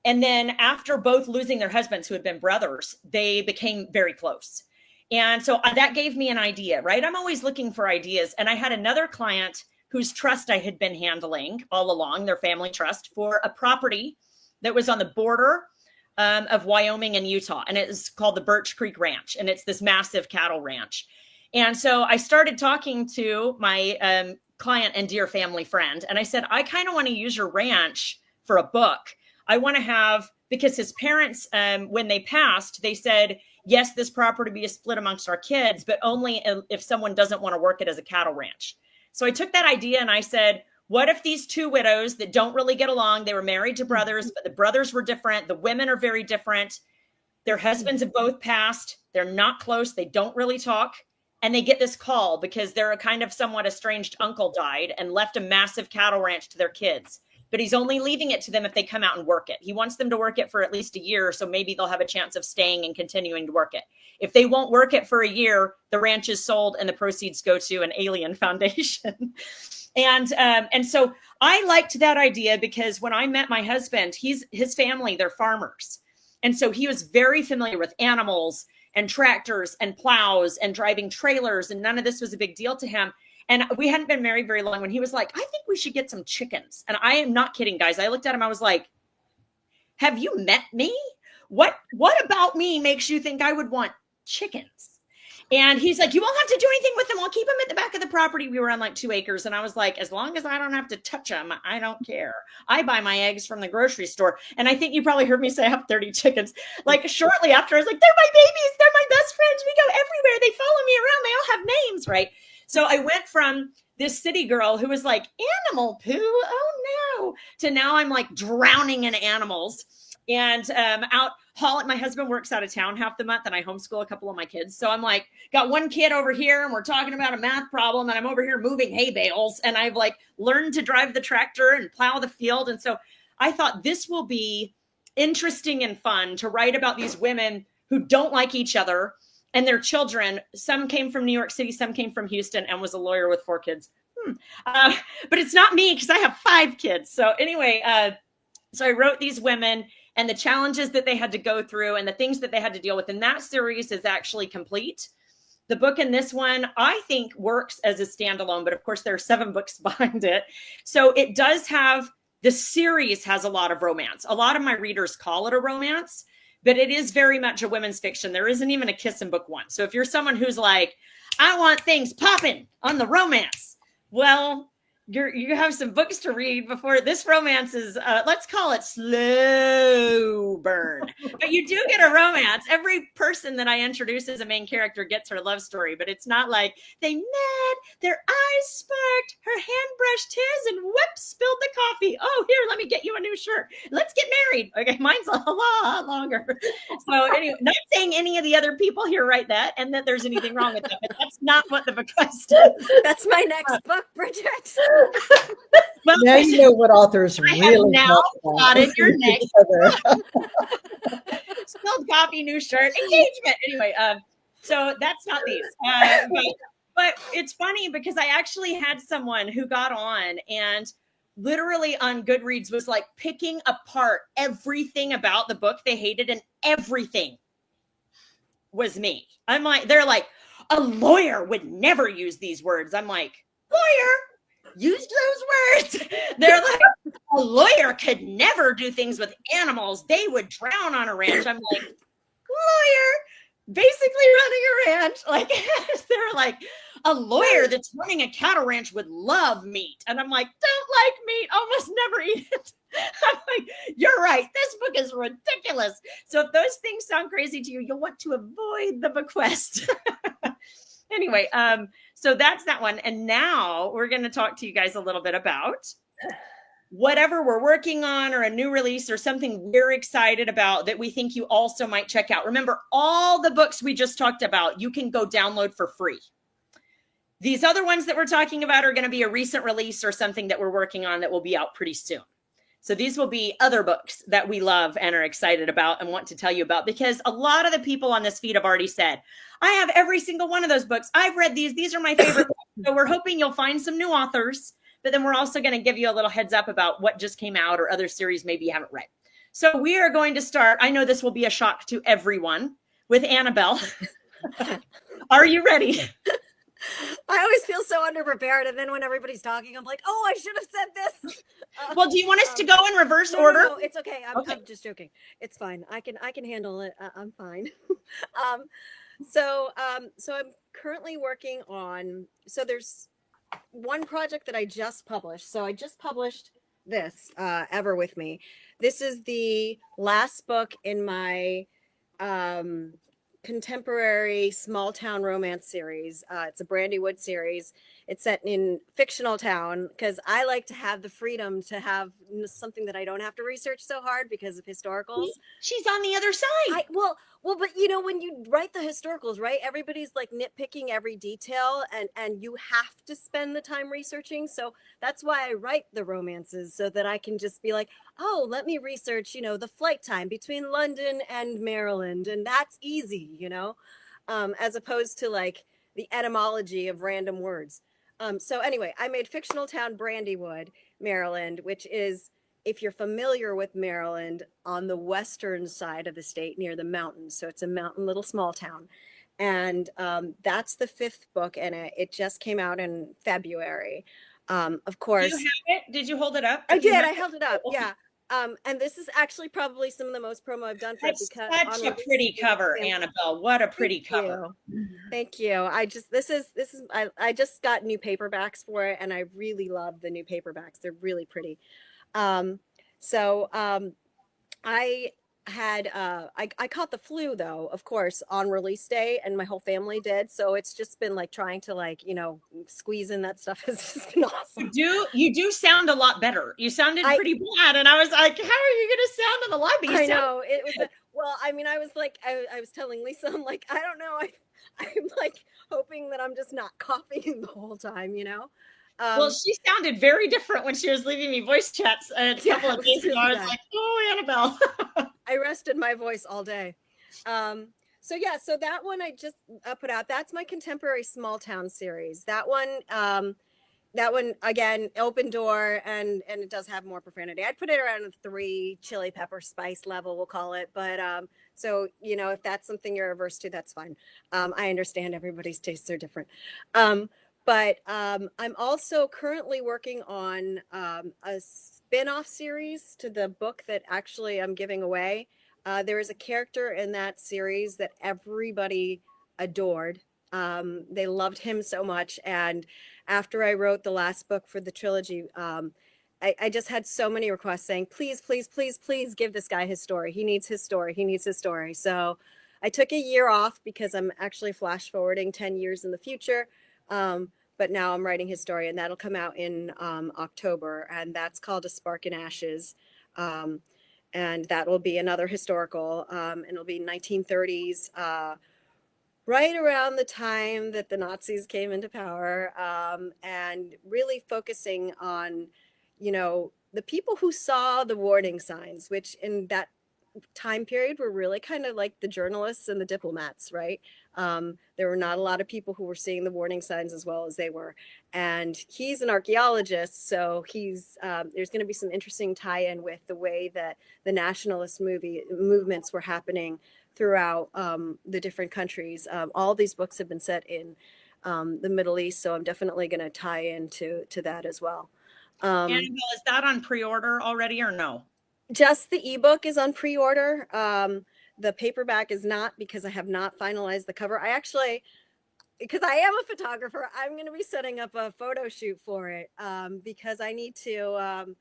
And then after both losing their husbands, who had been brothers, they became very close. And so that gave me an idea, right? I'm always looking for ideas. And I had another client whose trust I had been handling all along, their family trust, for a property that was on the border of Wyoming and Utah. And it's called the Birch Creek Ranch. And it's this massive cattle ranch. And so I started talking to my client and dear family friend. And I said, I kind of want to use your ranch for a book. I want to have, because his parents, when they passed, they said, yes, this property be split amongst our kids, but only if someone doesn't want to work it as a cattle ranch. So I took that idea and I said, what if these two widows that don't really get along, they were married to brothers, but the brothers were different. The women are very different. Their husbands have both passed. They're not close. They don't really talk. And they get this call because their kind of somewhat estranged uncle died and left a massive cattle ranch to their kids. But he's only leaving it to them if they come out and work it. He wants them to work it for at least a year, so maybe they'll have a chance of staying and continuing to work it. If they won't work it for a year, the ranch is sold and the proceeds go to an alien foundation. And so I liked that idea because when I met my husband, his family, they're farmers. And so he was very familiar with animals and tractors and plows and driving trailers, and none of this was a big deal to him. And we hadn't been married very long when he was like, I think we should get some chickens. And I am not kidding, guys. I looked at him. I was like, have you met me? What about me makes you think I would want chickens? And he's like, you won't have to do anything with them. I'll keep them at the back of the property. We were on like 2 acres. And I was like, as long as I don't have to touch them, I don't care. I buy my eggs from the grocery store. And I think you probably heard me say I have 30 chickens. Like shortly after, I was like, they're my babies. They're my best friends. We go everywhere. They follow me around. They all have names, right? So I went from this city girl who was like, animal poo, oh no, to now I'm like drowning in animals. And my husband works out of town half the month and I homeschool a couple of my kids. So I'm like, got one kid over here and we're talking about a math problem and I'm over here moving hay bales and I've like learned to drive the tractor and plow the field. And so I thought this will be interesting and fun to write about these women who don't like each other and their children. Some came from New York City, some came from Houston, and was a lawyer with 4 kids. But it's not me because I have 5 kids. So anyway, so I wrote these women and the challenges that they had to go through and the things that they had to deal with. And that series is actually complete. The book in this one, I think, works as a standalone, but of course there are 7 books behind it. So it does have, the series has a lot of romance. A lot of my readers call it a romance, but it is very much a women's fiction. There isn't even a kiss in book 1. So if you're someone who's like, I want things popping on the romance, well, you have some books to read before this romance is, let's call it slow burn. But you do get a romance. Every person that I introduce as a main character gets her love story, but it's not like they met, their eyes sparked, her hand brushed his, and whoop, spilled the coffee. Oh, here, let me get you a new shirt. Let's get married. Okay, mine's a lot longer. So anyway, not saying any of the other people here write that and that there's anything wrong with that, but that's not what the bequest is. That's my next book, Bridget. Well, Now you know what authors I really have now talk about. plotted your next spilled coffee, new shirt, engagement. Anyway, so that's not these. But it's funny because I actually had someone who got on and literally on Goodreads was like picking apart everything about the book they hated, and everything was me. I'm like, they're like, a lawyer would never use these words. I'm like, lawyer? Used those words. They're like, a lawyer could never do things with animals. They would drown on a ranch. I'm like, lawyer, basically running a ranch. Like, they're like, a lawyer that's running a cattle ranch would love meat. And I'm like, don't like meat, almost never eat it. I'm like, you're right. This book is ridiculous. So if those things sound crazy to you, you'll want to avoid the bequest. Anyway, so that's that one. And now we're going to talk to you guys a little bit about whatever we're working on or a new release or something we're excited about that we think you also might check out. Remember, all the books we just talked about, you can go download for free. These other ones that we're talking about are going to be a recent release or something that we're working on that will be out pretty soon. So these will be other books that we love and are excited about and want to tell you about, because a lot of the people on this feed have already said, I have every single one of those books. I've read these. These are my favorite books. So we're hoping you'll find some new authors, but then we're also going to give you a little heads up about what just came out or other series maybe you haven't read. So we are going to start. I know this will be a shock to everyone, with Annabelle. Are you ready? I always feel so underprepared, and then when everybody's talking, I'm like, "Oh, I should have said this." Well, do you want us to go in reverse No, order? no, it's okay. I'm just joking. It's fine. I can handle it. I'm fine. So I'm currently working on. So there's one project that I just published. So I just published this, Ever With Me. This is the last book in my contemporary small town romance series. It's a Brandywood series. It's set in fictional town because I like to have the freedom to have something that I don't have to research so hard because of historicals. She's on the other side. Well, but you know, when you write the historicals, right? Everybody's like nitpicking every detail, and you have to spend the time researching. So that's why I write the romances, so that I can just be like, oh, let me research, you know, the flight time between London and Maryland, and that's easy, you know, as opposed to like the etymology of random words. So anyway, I made fictional town Brandywood, Maryland, which is, if you're familiar with Maryland, on the western side of the state near the mountains. So it's a mountain, little small town. And that's the 5th book in it. It just came out in February. Of course. Do you have it? Did you hold it up? I did. I held it up. Yeah. And this is actually probably some of the most promo I've done for it, because such a pretty cover, Annabelle. What a pretty cover. Thank you. I just got new paperbacks for it, and I really love the new paperbacks. They're really pretty. I caught the flu, though, of course, on release day, and my whole family did. So it's just been like trying to, like, you know, squeeze in that stuff has just been awesome. You do sound a lot better. You sounded pretty bad, and I was like, how are you going to sound in the live? I know it was. Well, I mean, I was like, I was telling Lisa, I'm like, I don't know, I'm like hoping that I'm just not coughing the whole time, you know. Well, she sounded very different when she was leaving me voice chats a couple of days ago. I was like, oh, Annabelle. I rested my voice all day. So that one I just put out. That's my contemporary small town series. That one again, open door, and it does have more profanity. I'd put it around a 3 chili pepper spice level, we'll call it. But so, you know, if that's something you're averse to, that's fine. I understand everybody's tastes are different. But I'm also currently working on a spin-off series to the book that actually I'm giving away. There is a character in that series that everybody adored. They loved him so much. And after I wrote the last book for the trilogy, I just had so many requests saying, please, please, please, please give this guy his story. He needs his story. He needs his story. So I took a year off because I'm actually flash forwarding 10 years in the future. But now I'm writing his story, and that'll come out in October, and that's called A Spark in Ashes. And that will be another historical, and it'll be 1930s, right around the time that the Nazis came into power, and really focusing on, you know, the people who saw the warning signs, which in that time period were really kind of like the journalists and the diplomats, right? There were not a lot of people who were seeing the warning signs as well as they were. And he's an archaeologist, so he's there's going to be some interesting tie-in with the way that the nationalist movements were happening throughout the different countries. All these books have been set in the Middle East, so I'm definitely going to tie into that as well. Annabelle, is that on pre-order already or no? Just the ebook is on pre-order. The paperback is not, because I have not finalized the cover. I actually, because I am a photographer, I'm going to be setting up a photo shoot for it, because I need to.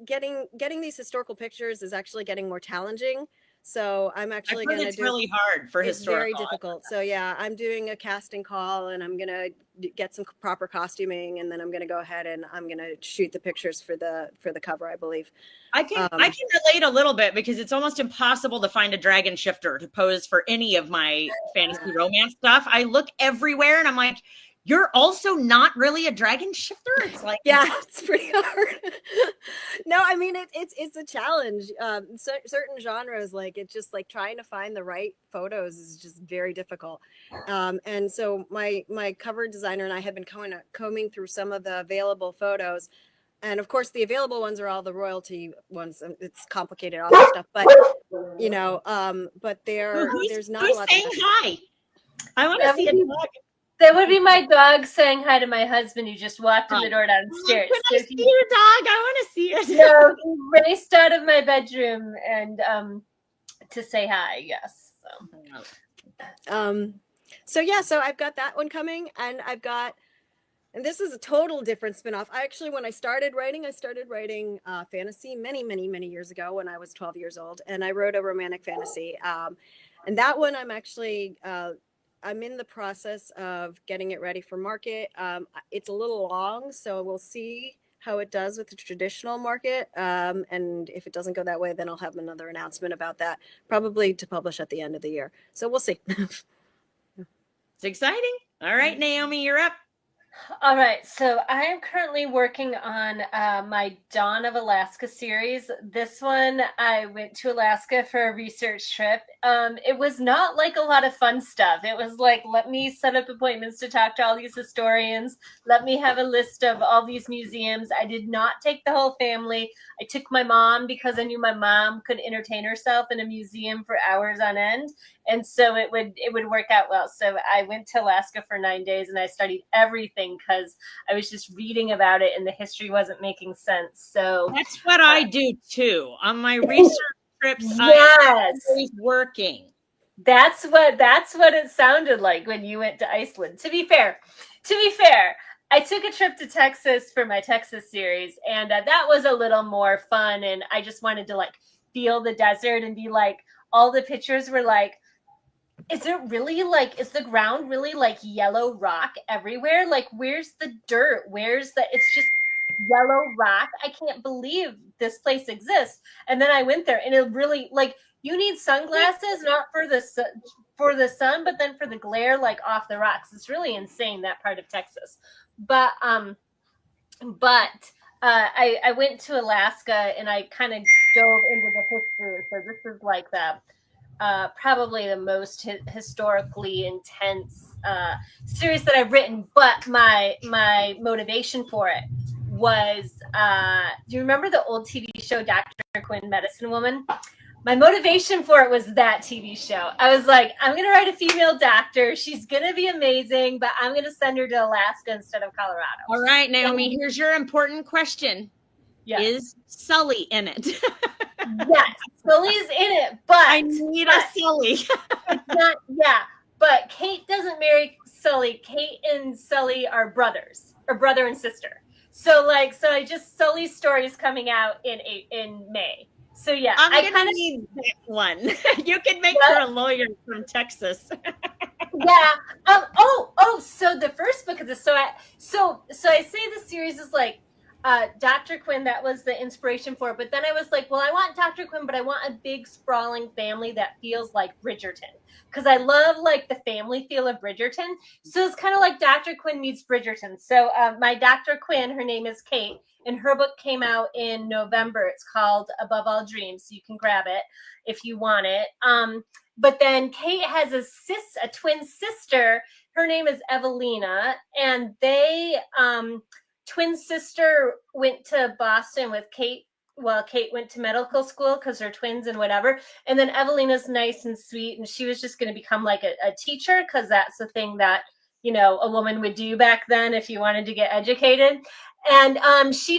Getting these historical pictures is actually getting more challenging. So I'm actually going to do. It's really hard for historical. It's very difficult. So yeah, I'm doing a casting call, and I'm going to get some proper costuming, and then I'm going to go ahead and I'm going to shoot the pictures for the cover, I believe. I can relate a little bit, because it's almost impossible to find a dragon shifter to pose for any of my fantasy romance stuff. I look everywhere, and I'm like, you're also not really a dragon shifter. It's like, Yeah, it's pretty hard. No, I mean it's a challenge. Certain genres, like it's just like trying to find the right photos is just very difficult. And so my cover designer and I have been combing through some of the available photos, and of course the available ones are all the royalty ones. It's complicated all that stuff, but you know, but there's not a who's lot. saying hi? I want to see a dog. That would be my dog saying hi to my husband who just walked in the door downstairs. Can I see your dog? I want to see it. No, he raced out of my bedroom and to say hi. Yes. So yeah, so I've got that one coming, and and this is a total different spinoff. When I started writing fantasy many years ago when I was 12 years old, and I wrote a romantic fantasy. And that one I'm actually I'm in the process of getting it ready for market. It's a little long, so we'll see how it does with the traditional market. And if it doesn't go that way, then I'll have another announcement about that, probably to publish at the end of the year. So we'll see. It's exciting. All right, Naomi, you're up. All right, so I am currently working on my Dawn of Alaska series. This one, I went to Alaska for a research trip. It was not like a lot of fun stuff. It was like, let me set up appointments to talk to all these historians. Let me have a list of all these museums. I did not take the whole family. I took my mom because I knew my mom could entertain herself in a museum for hours on end. And so it would work out well. So I went to Alaska for 9 days and I studied everything because I was just reading about it and the history wasn't making sense. So that's what I do too. On my research trips, yes. I'm always working. That's what it sounded like when you went to Iceland. To be fair, I took a trip to Texas for my Texas series, and that was a little more fun. And I just wanted to like feel the desert and be like, all the pictures were like, is the ground really like yellow rock everywhere? Like, where's the dirt? It's just yellow rock. I can't believe this place exists. And then I went there and it really like, you need sunglasses, not for the sun, but then for the glare, like off the rocks. It's really insane, that part of Texas. But I went to Alaska and I kind of dove into the history. So this is like probably the most historically intense series that I've written. But my motivation for it was, do you remember the old TV show Dr. Quinn, Medicine Woman? My motivation for it was that TV show. I was like, I'm going to write a female doctor. She's going to be amazing, but I'm going to send her to Alaska instead of Colorado. All right, Naomi, here's your important question. Yes. Is Sully in it? Yes, Sully's in it, but I need a Sully. It's not, yeah, but Kate doesn't marry Sully. Kate and Sully are brothers, or brother and sister. So Sully's story is coming out in May. So yeah, I kind of need that one. You can make her a lawyer from Texas. Yeah. So the first book of this. So I say the series is like Dr. Quinn. That was the inspiration for it. But then I was like, well, I want Dr. Quinn, but I want a big sprawling family that feels like Bridgerton, because I love like the family feel of Bridgerton. So it's kind of like Dr. Quinn meets Bridgerton. So my Dr. Quinn, her name is Kate. And her book came out in November. It's called Above All Dreams. So you can grab it if you want it. But then Kate has a twin sister. Her name is Evelina. And they, twin sister went to Boston with Kate. Well, Kate went to medical school because they're twins and whatever. And then Evelina's nice and sweet. And she was just going to become like a teacher, because that's the thing that, you know, a woman would do back then if you wanted to get educated. And she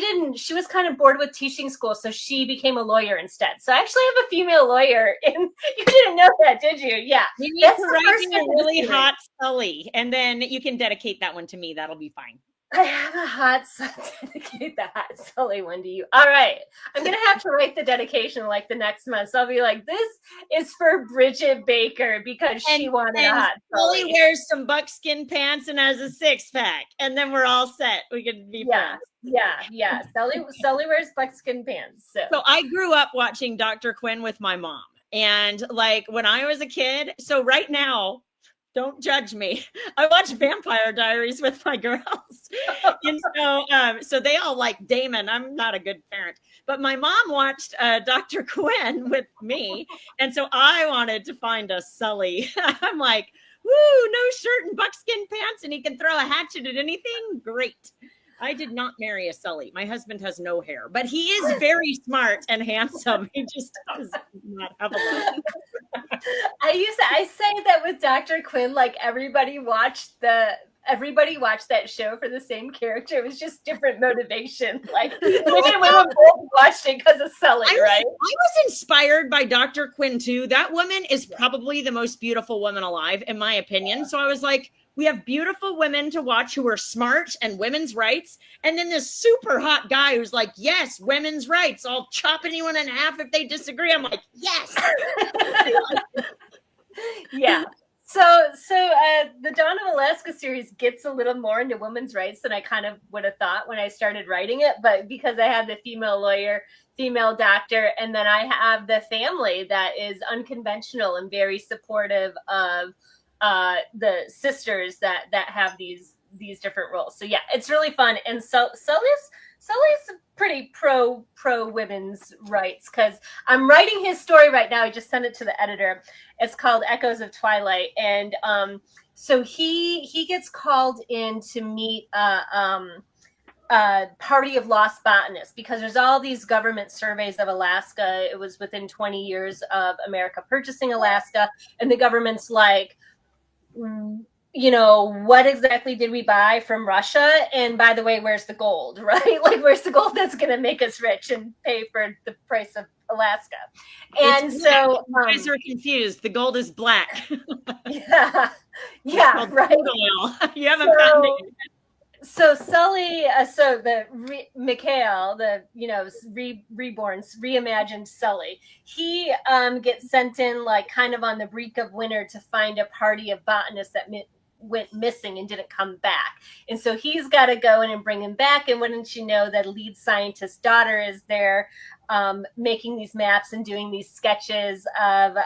was kind of bored with teaching school, so she became a lawyer instead. So I actually have a female lawyer, and you didn't know that, did you? Yeah. You need to write a really hot Sully, and then you can dedicate that one to me. That'll be fine. I have a hot dedicate the hot Sully one to you. All right. I'm going to have to write the dedication like the next month. So I'll be like, this is for Bridget Baker because she wanted a hot Sully. Sully wears some buckskin pants and has a six-pack, and then we're all set. We can be friends. Yeah. Sully wears buckskin pants. So I grew up watching Dr. Quinn with my mom. And like when I was a kid, so right now, Don't judge me. I watch Vampire Diaries with my girls. And so they all like Damon. I'm not a good parent. But my mom watched Dr. Quinn with me. And so I wanted to find a Sully. I'm like, woo, no shirt and buckskin pants, and he can throw a hatchet at anything. Great. I did not marry a Sully. My husband has no hair, but he is very smart and handsome. He just does not have a lot. I say that with Dr. Quinn, like everybody watched that show for the same character. It was just different motivation. Like men and women both watched it because of Sully, right? I was inspired by Dr. Quinn too. That woman is probably the most beautiful woman alive, in my opinion. So I was like, we have beautiful women to watch who are smart and women's rights. And then this super hot guy who's like, yes, women's rights. I'll chop anyone in half if they disagree. I'm like, yes. Yeah. So the Dawn of Alaska series gets a little more into women's rights than I kind of would have thought when I started writing it. But because I have the female lawyer, female doctor, and then I have the family that is unconventional and very supportive of the sisters that have these different roles. So yeah, it's really fun. And Sully's pretty pro women's rights, because I'm writing his story right now. I just sent it to the editor. It's called Echoes of Twilight, and so he gets called in to meet party of lost botanists, because there's all these government surveys of Alaska. It was within 20 years of America purchasing Alaska, and the government's like, you know, what exactly did we buy from Russia? And by the way, where's the gold, right? Like, where's the gold that's going to make us rich and pay for the price of Alaska? And so you guys are confused. The gold is black. Yeah, right. Oil. You haven't found it. So Sully, Mikhail, the reborn, reimagined Sully, he gets sent in like kind of on the brink of winter to find a party of botanists that went missing and didn't come back. And so he's got to go in and bring him back. And wouldn't you know that lead scientist's daughter is there making these maps and doing these sketches of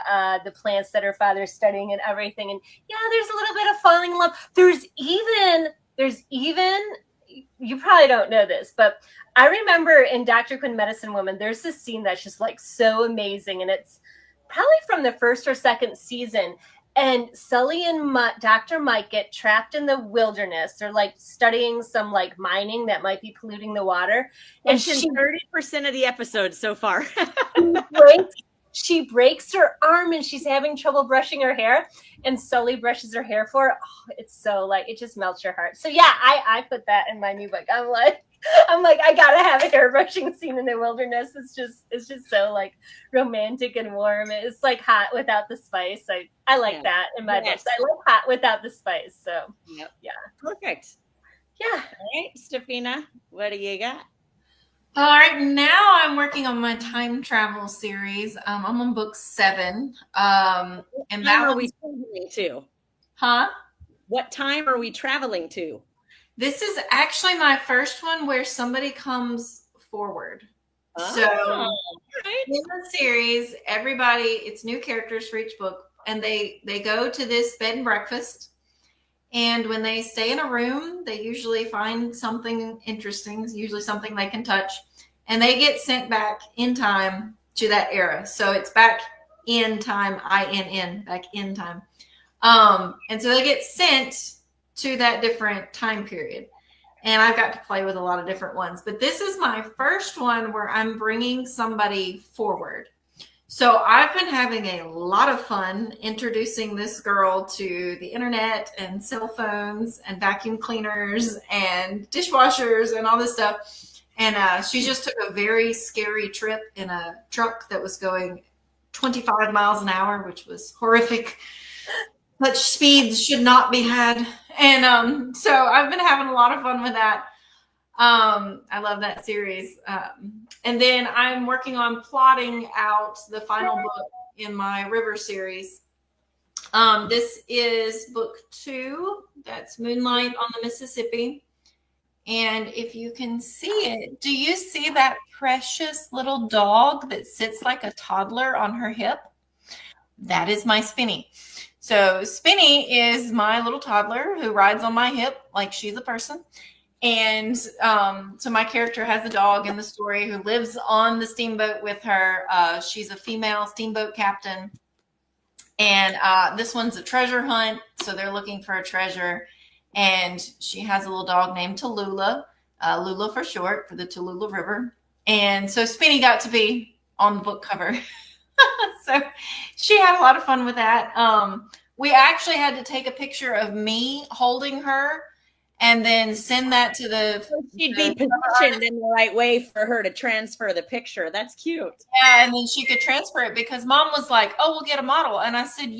the plants that her father's studying and everything. And yeah, there's a little bit of falling in love. There's even, you probably don't know this, but I remember in Dr. Quinn Medicine Woman, there's this scene that's just like so amazing. And it's probably from the first or second season. And Sully and Dr. Mike get trapped in the wilderness. They're like studying some like mining that might be polluting the water. And she's 30% of the episodes so far. She breaks her arm and she's having trouble brushing her hair, and Sully brushes her hair for her. Oh, it's so like, it just melts your heart. So yeah, I put that in my new book. I'm like, I gotta have a hair brushing scene in the wilderness. It's just so like romantic and warm. It's like hot without the spice. I like that in my books. I like hot without the spice. So yeah. Perfect. Yeah. All right, Stephenia, what do you got? All right, now I'm working on my time travel series. I'm on book 7. And that are we traveling to? Huh? What time are we traveling to? This is actually my first one where somebody comes forward. So in the series, it's new characters for each book, and they go to this bed and breakfast. And when they stay in a room, they usually find something interesting, usually something they can touch, and they get sent back in time to that era. So it's back in time, I-N-N, back in time. And so they get sent to that different time period. And I've got to play with a lot of different ones. But this is my first one where I'm bringing somebody forward. So I've been having a lot of fun introducing this girl to the internet and cell phones and vacuum cleaners and dishwashers and all this stuff. And she just took a very scary trip in a truck that was going 25 miles an hour, which was horrific. Such speeds should not be had. And so I've been having a lot of fun with that. I love that series. And then I'm working on plotting out the final book in my River series. This is book 2. That's Moonlight on the Mississippi. And if you can see it, do you see that precious little dog that sits like a toddler on her hip? That is my Spinny. So Spinny is my little toddler who rides on my hip like she's a person. And so my character has a dog in the story who lives on the steamboat with her. She's a female steamboat captain. And this one's a treasure hunt. So they're looking for a treasure. And she has a little dog named Tallulah, Lula for short, for the Tallulah River. And so Spinny got to be on the book cover. So she had a lot of fun with that. We actually had to take a picture of me holding her and then send that to the. She'd be positioned in the right way for her to transfer the picture. That's cute. Yeah, and then she could transfer it because Mom was like, "Oh, we'll get a model," and I said,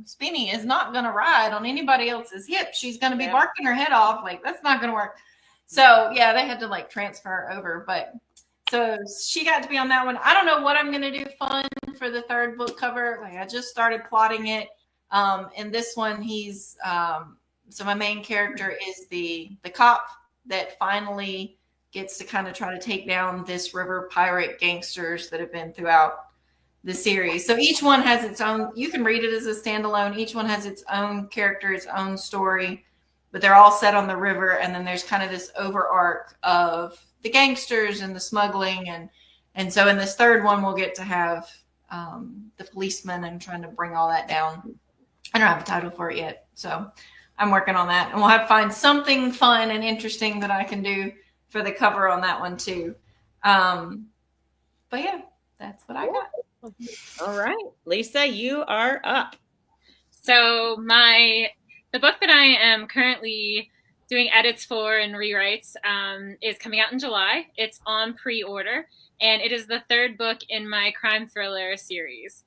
Spinny is not going to ride on anybody else's hip. She's going to be barking her head off. Like, that's not going to work. So yeah, they had to like transfer over, but. So she got to be on that one. I don't know what I'm going to do fun for the third book cover. Like I just started plotting it. And this one, he's so my main character is the cop that finally gets to kind of try to take down this river pirate gangsters that have been throughout the series. So each one has its own. You can read it as a standalone. Each one has its own character, its own story, but they're all set on the river. And then there's kind of this overarch of the gangsters and the smuggling. And so in this third one, we'll get to have the policeman and trying to bring all that down. I don't have a title for it yet. So I'm working on that. And we'll have to find something fun and interesting that I can do for the cover on that one too. But yeah, that's what I got. All right. Lisa, you are up. So the book that I am currently doing edits for and rewrites is coming out in July. It's on pre-order, and it is the third book in my crime thriller series.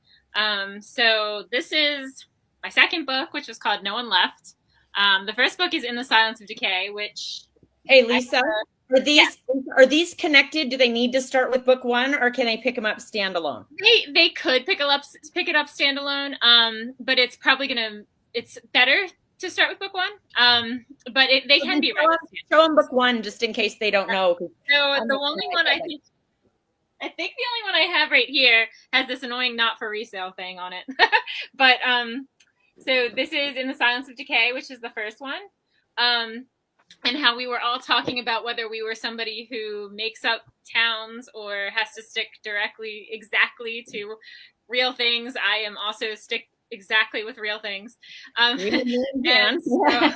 So this is my second book, which was called No One Left. The first book is In the Silence of Decay, which... Hey, Lisa, are these connected? Do they need to start with book one, or can I pick them up standalone? They could pick it up standalone, but it's probably it's better to start with book one, but they can be right. Show them book one just in case they don't know. So the only one I think the only one I have right here has this annoying not for resale thing on it. But so this is In the Silence of Decay, which is the first one, and how we were all talking about whether we were somebody who makes up towns or has to stick exactly to real things. I am also stick exactly with real things. And so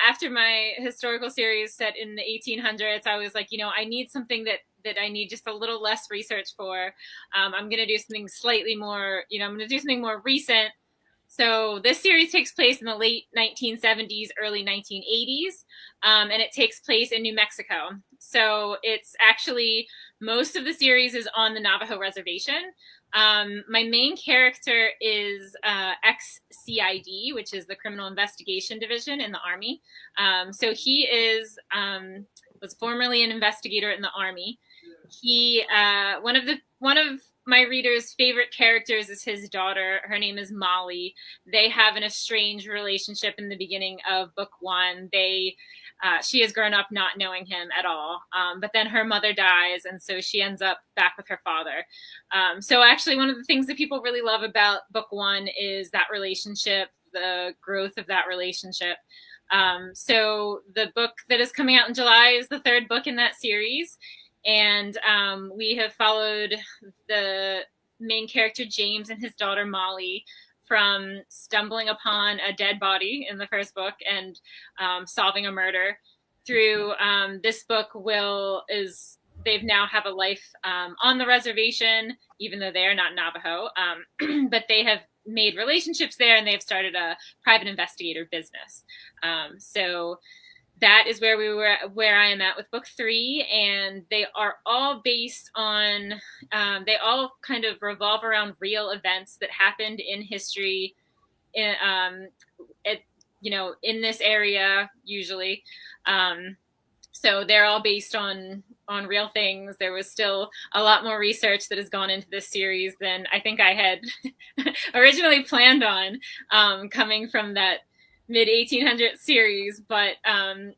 after my historical series set in the 1800s, I was like, I need something that I need just a little less research for. I'm going to do something slightly more, I'm going to do something more recent. So this series takes place in the late 1970s, early 1980s, and it takes place in New Mexico. So it's actually, most of the series is on the Navajo reservation. My main character is ex-CID, which is the Criminal Investigation Division in the Army. So he was formerly an investigator in the Army. He one of my reader's favorite characters is his daughter. Her name is Molly. They have an estranged relationship in the beginning of book one. She has grown up not knowing him at all. But then her mother dies, and so she ends up back with her father. So actually, one of the things that people really love about book one is that relationship, the growth of that relationship. So the book that is coming out in July is the third book in that series. And we have followed the main character, James, and his daughter, Molly, from stumbling upon a dead body in the first book and solving a murder through this book. They've now have a life on the reservation, even though they are not Navajo, but they have made relationships there, and they've started a private investigator business. So that is where I am at with book three, and they are all based on, they all kind of revolve around real events that happened in history, in this area usually. So they're all based on real things. There was still a lot more research that has gone into this series than I think I had originally planned on, coming from that mid 1800s series, but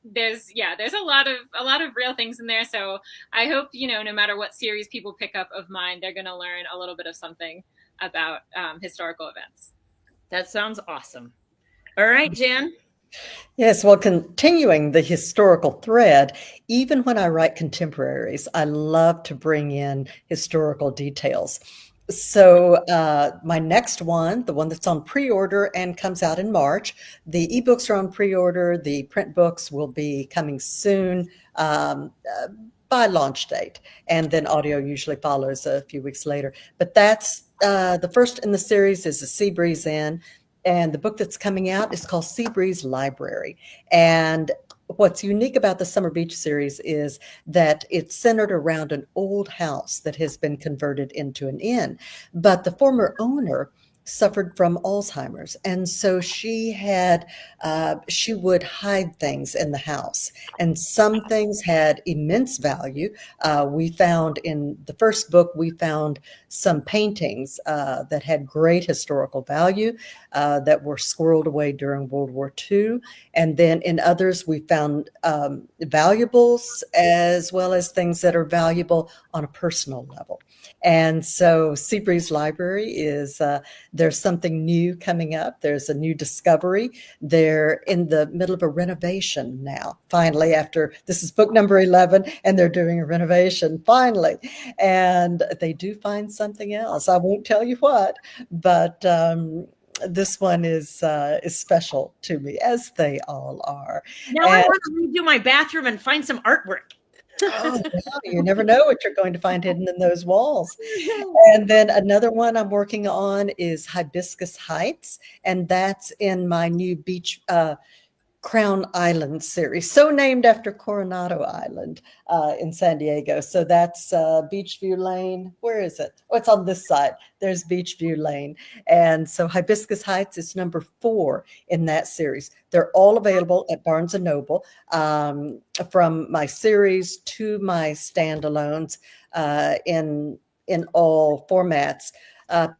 there's a lot of real things in there. So I hope no matter what series people pick up of mine, they're going to learn a little bit of something about historical events. That sounds awesome. All right, Jan. Yes, well, continuing the historical thread, even when I write contemporaries, I love to bring in historical details. So my next one, the one that's on pre-order and comes out in March, the ebooks are on pre-order. The print books will be coming soon by launch date, and then audio usually follows a few weeks later. But that's the first in the series is the Sea Breeze Inn. And the book that's coming out is called Sea Breeze Library. And what's unique about the Summer Beach series is that it's centered around an old house that has been converted into an inn. But the former owner suffered from Alzheimer's. And so she would hide things in the house. And some things had immense value. We found in the first book, we found some paintings that had great historical value that were squirreled away during World War II. And then in others, we found valuables as well as things that are valuable on a personal level. And so Seabreeze Library is, there's something new coming up. There's a new discovery. They're in the middle of a renovation now, finally, after this is book number 11, and they're doing a renovation finally. And they do find something else. I won't tell you what, but this one is special to me, as they all are. Now I want to redo my bathroom and find some artwork. Oh, yeah, you never know what you're going to find hidden in those walls. And then another one I'm working on is Hibiscus Heights, and that's in my new beach Crown Island series, so named after Coronado Island in San Diego. So that's Beachview Lane. Where is it? Oh, it's on this side. There's Beachview Lane. And so Hibiscus Heights is number 4 in that series. They're all available at Barnes & Noble, from my series to my standalones in all formats,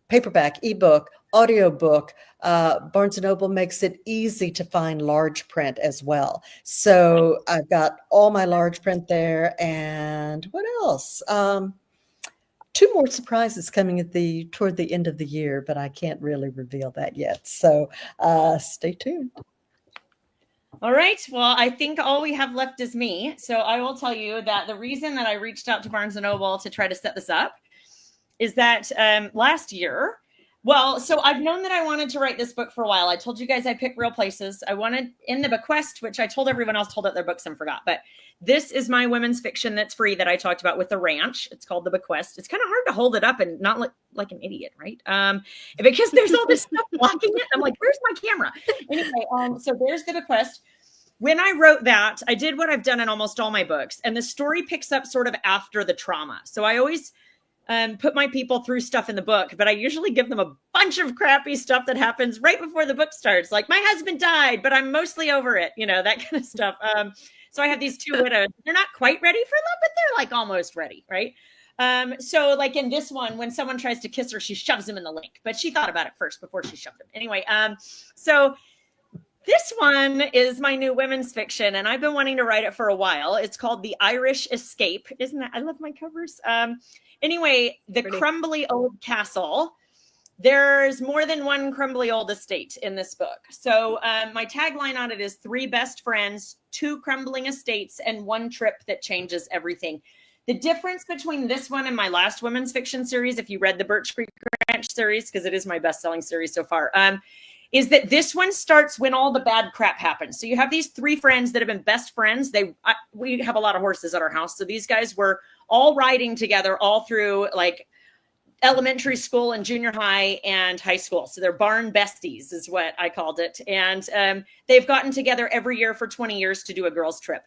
paperback, ebook, audiobook. Barnes & Noble makes it easy to find large print as well. So I've got all my large print there. And what else? 2 more surprises coming toward the end of the year, but I can't really reveal that yet. So stay tuned. All right. Well, I think all we have left is me. So I will tell you that the reason that I reached out to Barnes & Noble to try to set this up is that last year, well, so I've known that I wanted to write this book for a while. I told you guys I picked real places. I wanted in the bequest, which I told everyone else told out their books and forgot. But this is my women's fiction that's free that I talked about with the ranch. It's called The Bequest. It's kind of hard to hold it up and not look like an idiot, right? Because there's all this stuff blocking it. I'm like, where's my camera? Anyway, so there's The Bequest. When I wrote that, I did what I've done in almost all my books. And the story picks up sort of after the trauma. So I always put my people through stuff in the book, but I usually give them a bunch of crappy stuff that happens right before the book starts. Like, my husband died, but I'm mostly over it, that kind of stuff. So I have these 2 widows. They're not quite ready for love, but they're like almost ready, right? So like in this one, when someone tries to kiss her, she shoves him in the link, but she thought about it first before she shoved him. Anyway, so this one is my new women's fiction, and I've been wanting to write it for a while. It's called The Irish Escape. Isn't that? I love my covers. Anyway, the crumbly old castle. There's more than one crumbly old estate in this book. So my tagline on it is 3 best friends, 2 crumbling estates, and 1 trip that changes everything. The difference between this one and my last women's fiction series, if you read the Birch Creek Ranch series, because it is my best-selling series so far, is that this one starts when all the bad crap happens. So you have these 3 friends that have been best friends. We have a lot of horses at our house. So these guys were all riding together all through like elementary school and junior high and high school. So they're barn besties is what I called it. And they've gotten together every year for 20 years to do a girls' trip.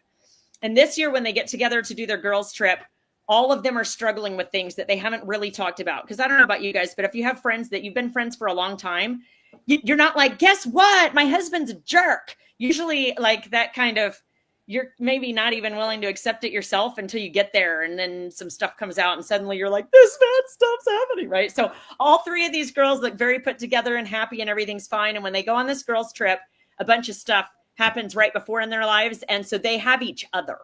And this year when they get together to do their girls' trip, all of them are struggling with things that they haven't really talked about. Because I don't know about you guys, but if you have friends that you've been friends for a long time, you're not like, guess what? My husband's a jerk. Usually like that kind of, you're maybe not even willing to accept it yourself until you get there. And then some stuff comes out and suddenly you're like, this bad stuff's happening, right? So all 3 of these girls look very put together and happy and everything's fine. And when they go on this girls' trip, a bunch of stuff happens right before in their lives. And so they have each other.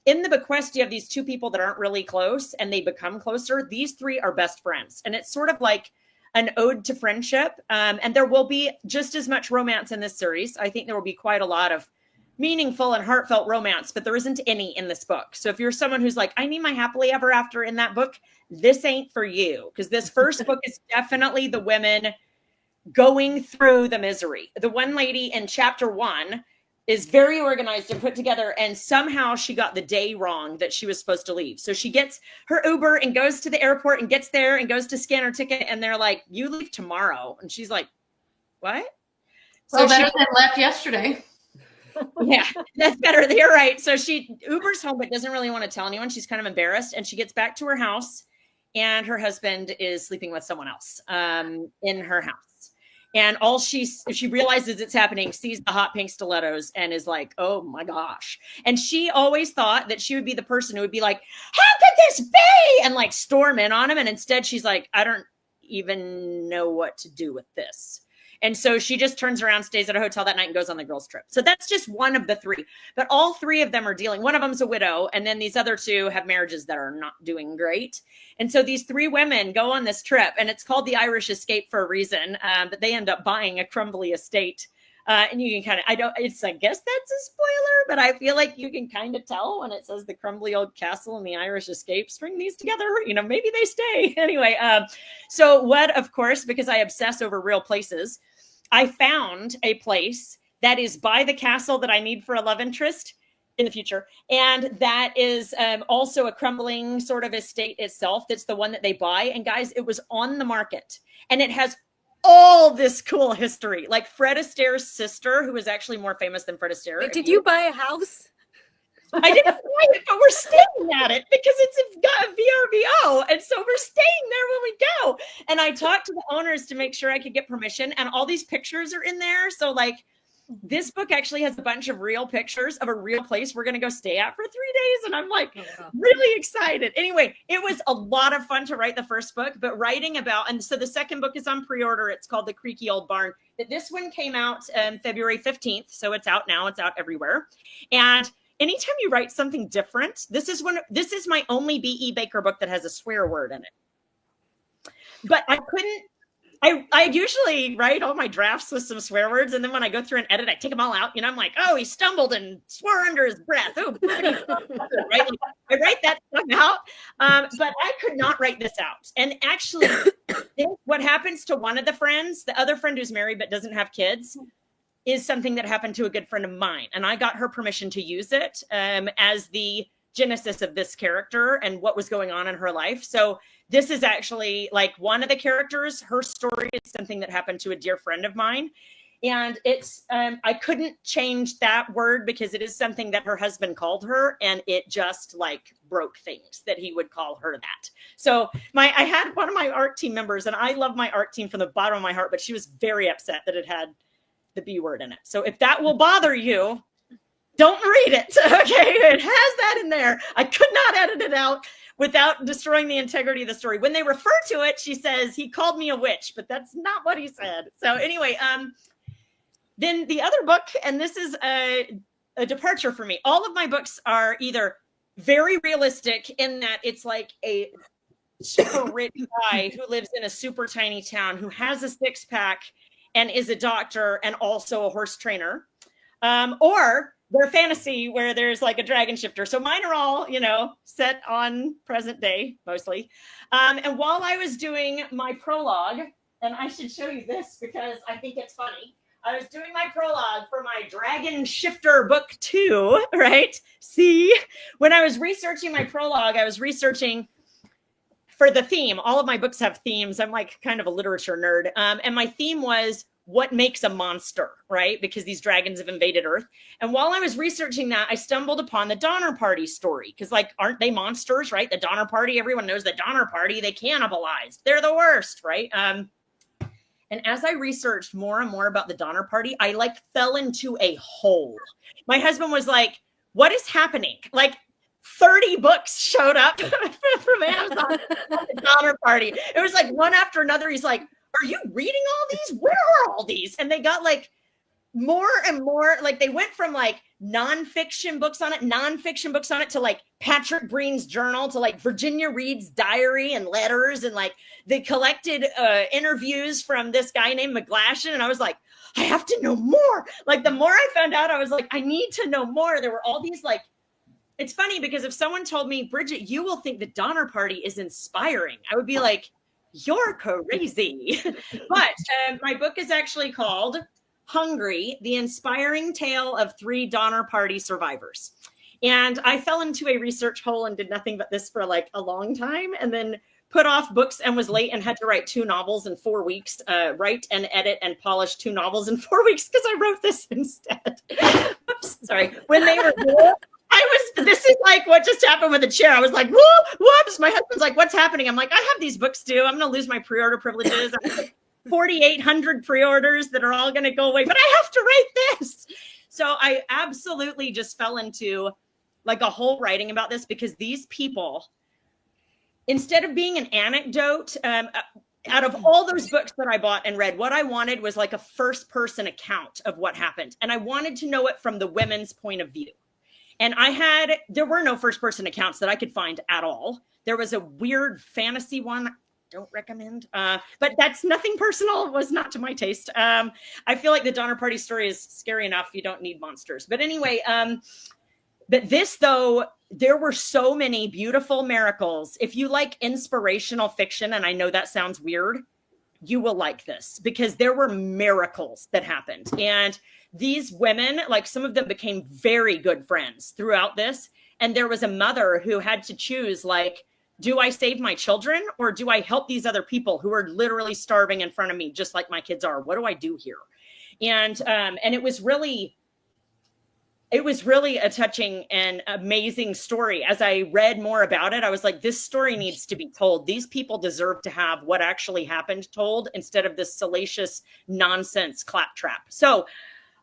In The Bequest, you have these 2 people that aren't really close and they become closer. These 3 are best friends. And it's sort of like an ode to friendship. And there will be just as much romance in this series. I think there will be quite a lot of meaningful and heartfelt romance, but there isn't any in this book. So if you're someone who's like, I need my happily ever after in that book, this ain't for you, because this first book is definitely the women going through the misery. The one lady in chapter 1 is very organized and put together, and somehow she got the day wrong that she was supposed to leave. So she gets her Uber and goes to the airport and gets there and goes to scan her ticket, and they're like, you leave tomorrow. And she's like, what? Well, better than left yesterday. Yeah, that's better. You're right. So she Ubers home, but doesn't really want to tell anyone. She's kind of embarrassed, and she gets back to her house, and her husband is sleeping with someone else in her house. And all she realizes it's happening, sees the hot pink stilettos, and is like, oh my gosh. And she always thought that she would be the person who would be like, how could this be? And like storm in on him. And instead she's like, I don't even know what to do with this. And so she just turns around, stays at a hotel that night, and goes on the girls' trip. So that's just one of the 3. But all 3 of them are dealing. One of them's a widow, and then these other 2 have marriages that are not doing great. And so these 3 women go on this trip, and it's called the Irish Escape for a reason. But they end up buying a crumbly estate. And you can kind of, I guess that's a spoiler, but I feel like you can kind of tell when it says the crumbly old castle and the Irish Escape, string these together, maybe they stay. Anyway, so what, of course, because I obsess over real places, I found a place that is by the castle that I need for a love interest in the future. And that is also a crumbling sort of estate itself. That's the one that they buy. And guys, it was on the market, and it has all this cool history. Like Fred Astaire's sister, who is actually more famous than Fred Astaire. Wait, did you buy a house? I didn't buy it, but we're staying at it because it's got a VRBO. And so we're staying there when we go. And I talked to the owners to make sure I could get permission. And all these pictures are in there. So like this book actually has a bunch of real pictures of a real place we're going to go stay at for 3 days. And I'm like really excited. Anyway, it was a lot of fun to write the first book, but writing about, and so the second book is on pre-order. It's called The Creaky Old Barn. This one came out February 15th. So it's out now. It's out everywhere. And anytime you write something different, this is my only B.E. Baker book that has a swear word in it. But I usually write all my drafts with some swear words, and then when I go through and edit, I take them all out. I'm like, oh, he stumbled and swore under his breath. Oh, right? Like, I write that stuff out, but I could not write this out. And actually, what happens to one of the friends, the other friend who's married but doesn't have kids, is something that happened to a good friend of mine. And I got her permission to use it as the genesis of this character and what was going on in her life. So this is actually like one of the characters. Her story is something that happened to a dear friend of mine. And it's, I couldn't change that word because it is something that her husband called her, and it just like broke things that he would call her that. So I had one of my art team members, and I love my art team from the bottom of my heart, but she was very upset that it had the B word in it. So if that will bother you, don't read it. Okay. It has that in there. I could not edit it out without destroying the integrity of the story. When they refer to it, she says, he called me a witch, but that's not what he said. So anyway, then the other book, and this is a departure for me. All of my books are either very realistic in that it's like a super rich guy who lives in a super tiny town who has a 6-pack and is a doctor and also a horse trainer, or they're fantasy where there's like a dragon shifter. So mine are all, set on present day mostly. And while I was doing my prologue, and I should show you this because I think it's funny. I was doing my prologue for my Dragon Shifter book 2, right? See, when I was researching my prologue, I was researching for the theme. All of my books have themes. I'm like kind of a literature nerd. And my theme was what makes a monster, right? Because these dragons have invaded Earth. And while I was researching that, I stumbled upon the Donner Party story. Because like, aren't they monsters, right? The Donner Party, everyone knows the Donner Party, they cannibalized. They're the worst, right? And as I researched more and more about the Donner Party, I like fell into a hole. My husband was like, what is happening? Like 30 books showed up from Amazon on the Donner Party. It was like one after another. He's like, are you reading all these? Where are all these? And they got like more and more, like they went from like nonfiction books on it to like Patrick Breen's journal to like Virginia Reed's diary and letters, and like they collected interviews from this guy named McGlashan, and I was like, I have to know more. Like the more I found out, I was like, I need to know more. There were all these like, it's funny because if someone told me, Bridget, you will think the Donner Party is inspiring, I would be like, you're crazy. But my book is actually called Hungry, the Inspiring Tale of 3 Donner Party Survivors. And I fell into a research hole and did nothing but this for like a long time, and then put off books and was late and had to write 2 novels in 4 weeks, write and edit and polish 2 novels in 4 weeks because I wrote this instead. Oops, sorry. When they were this is like what just happened with the chair. I was like, whoops. My husband's like, what's happening? I'm like, I have these books too. I'm going to lose my pre-order privileges. I have 4,800 pre-orders that are all going to go away, but I have to write this. So I absolutely just fell into like a whole writing about this because these people, instead of being an anecdote, out of all those books that I bought and read, what I wanted was like a first person account of what happened. And I wanted to know it from the women's point of view. And there were no first person accounts that I could find at all. There was a weird fantasy one. Don't recommend, but that's nothing personal. It was not to my taste. I feel like the Donner Party story is scary enough. You don't need monsters. But anyway, but this though, there were so many beautiful miracles. If you like inspirational fiction, and I know that sounds weird, you will like this because there were miracles that happened. And these women, like some of them became very good friends throughout this. And there was a mother who had to choose, like, do I save my children or do I help these other people who are literally starving in front of me, just like my kids are? What do I do here? And it was really a touching and amazing story. As I read more about it, I was like, this story needs to be told. These people deserve to have what actually happened told instead of this salacious nonsense claptrap. So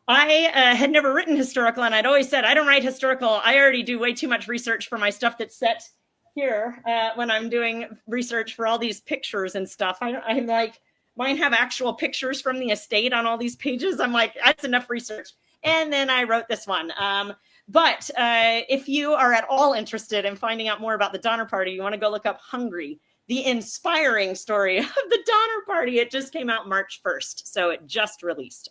I had never written historical, and I'd always said, I don't write historical. I already do way too much research for my stuff that's set here when I'm doing research for all these pictures and stuff. I'm like, mine have actual pictures from the estate on all these pages. I'm like, that's enough research. And then I wrote this one. But if you are at all interested in finding out more about the Donner Party, you want to go look up Hungry, the inspiring story of the Donner Party. It just came out March 1st. So it just released.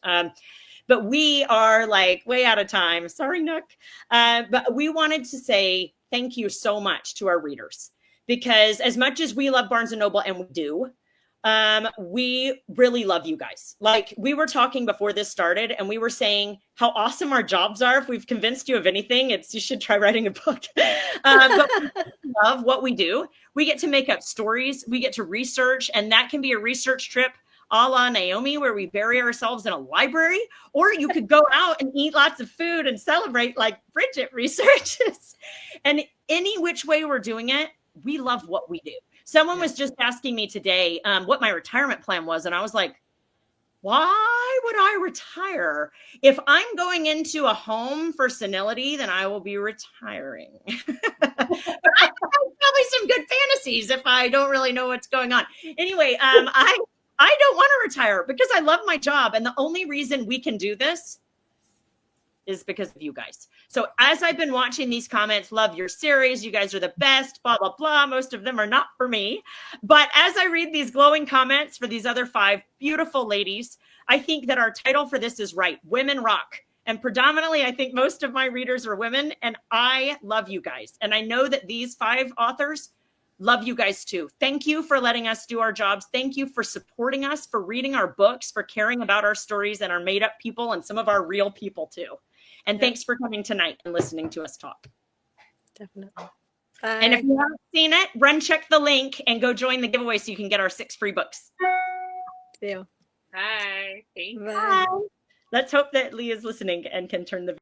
But we are like way out of time. Sorry, Nook. But we wanted to say thank you so much to our readers, because as much as we love Barnes & Noble, and we do, we really love you guys. Like we were talking before this started and we were saying how awesome our jobs are. If we've convinced you of anything, you should try writing a book. But we love what we do. We get to make up stories. We get to research, and that can be a research trip a la Naomi, where we bury ourselves in a library, or you could go out and eat lots of food and celebrate like Bridget researches. And any which way we're doing it, we love what we do. Someone was just asking me today what my retirement plan was. And I was like, why would I retire? If I'm going into a home for senility, then I will be retiring. But I have probably some good fantasies if I don't really know what's going on. Anyway, I don't want to retire because I love my job. And the only reason we can do this is because of you guys. So as I've been watching these comments, love your series, you guys are the best, blah, blah, blah. Most of them are not for me. But as I read these glowing comments for these other 5 beautiful ladies, I think that our title for this is right. Women Rock. And predominantly, I think most of my readers are women, and I love you guys. And I know that these 5 authors love you guys too. Thank you for letting us do our jobs. Thank you for supporting us, for reading our books, for caring about our stories and our made up people and some of our real people too. And thanks for coming tonight and listening to us talk. Definitely. And if you haven't seen it, run check the link and go join the giveaway so you can get our 6 free books. See you. Bye. Thanks. Bye. Let's hope that Leah's listening and can turn the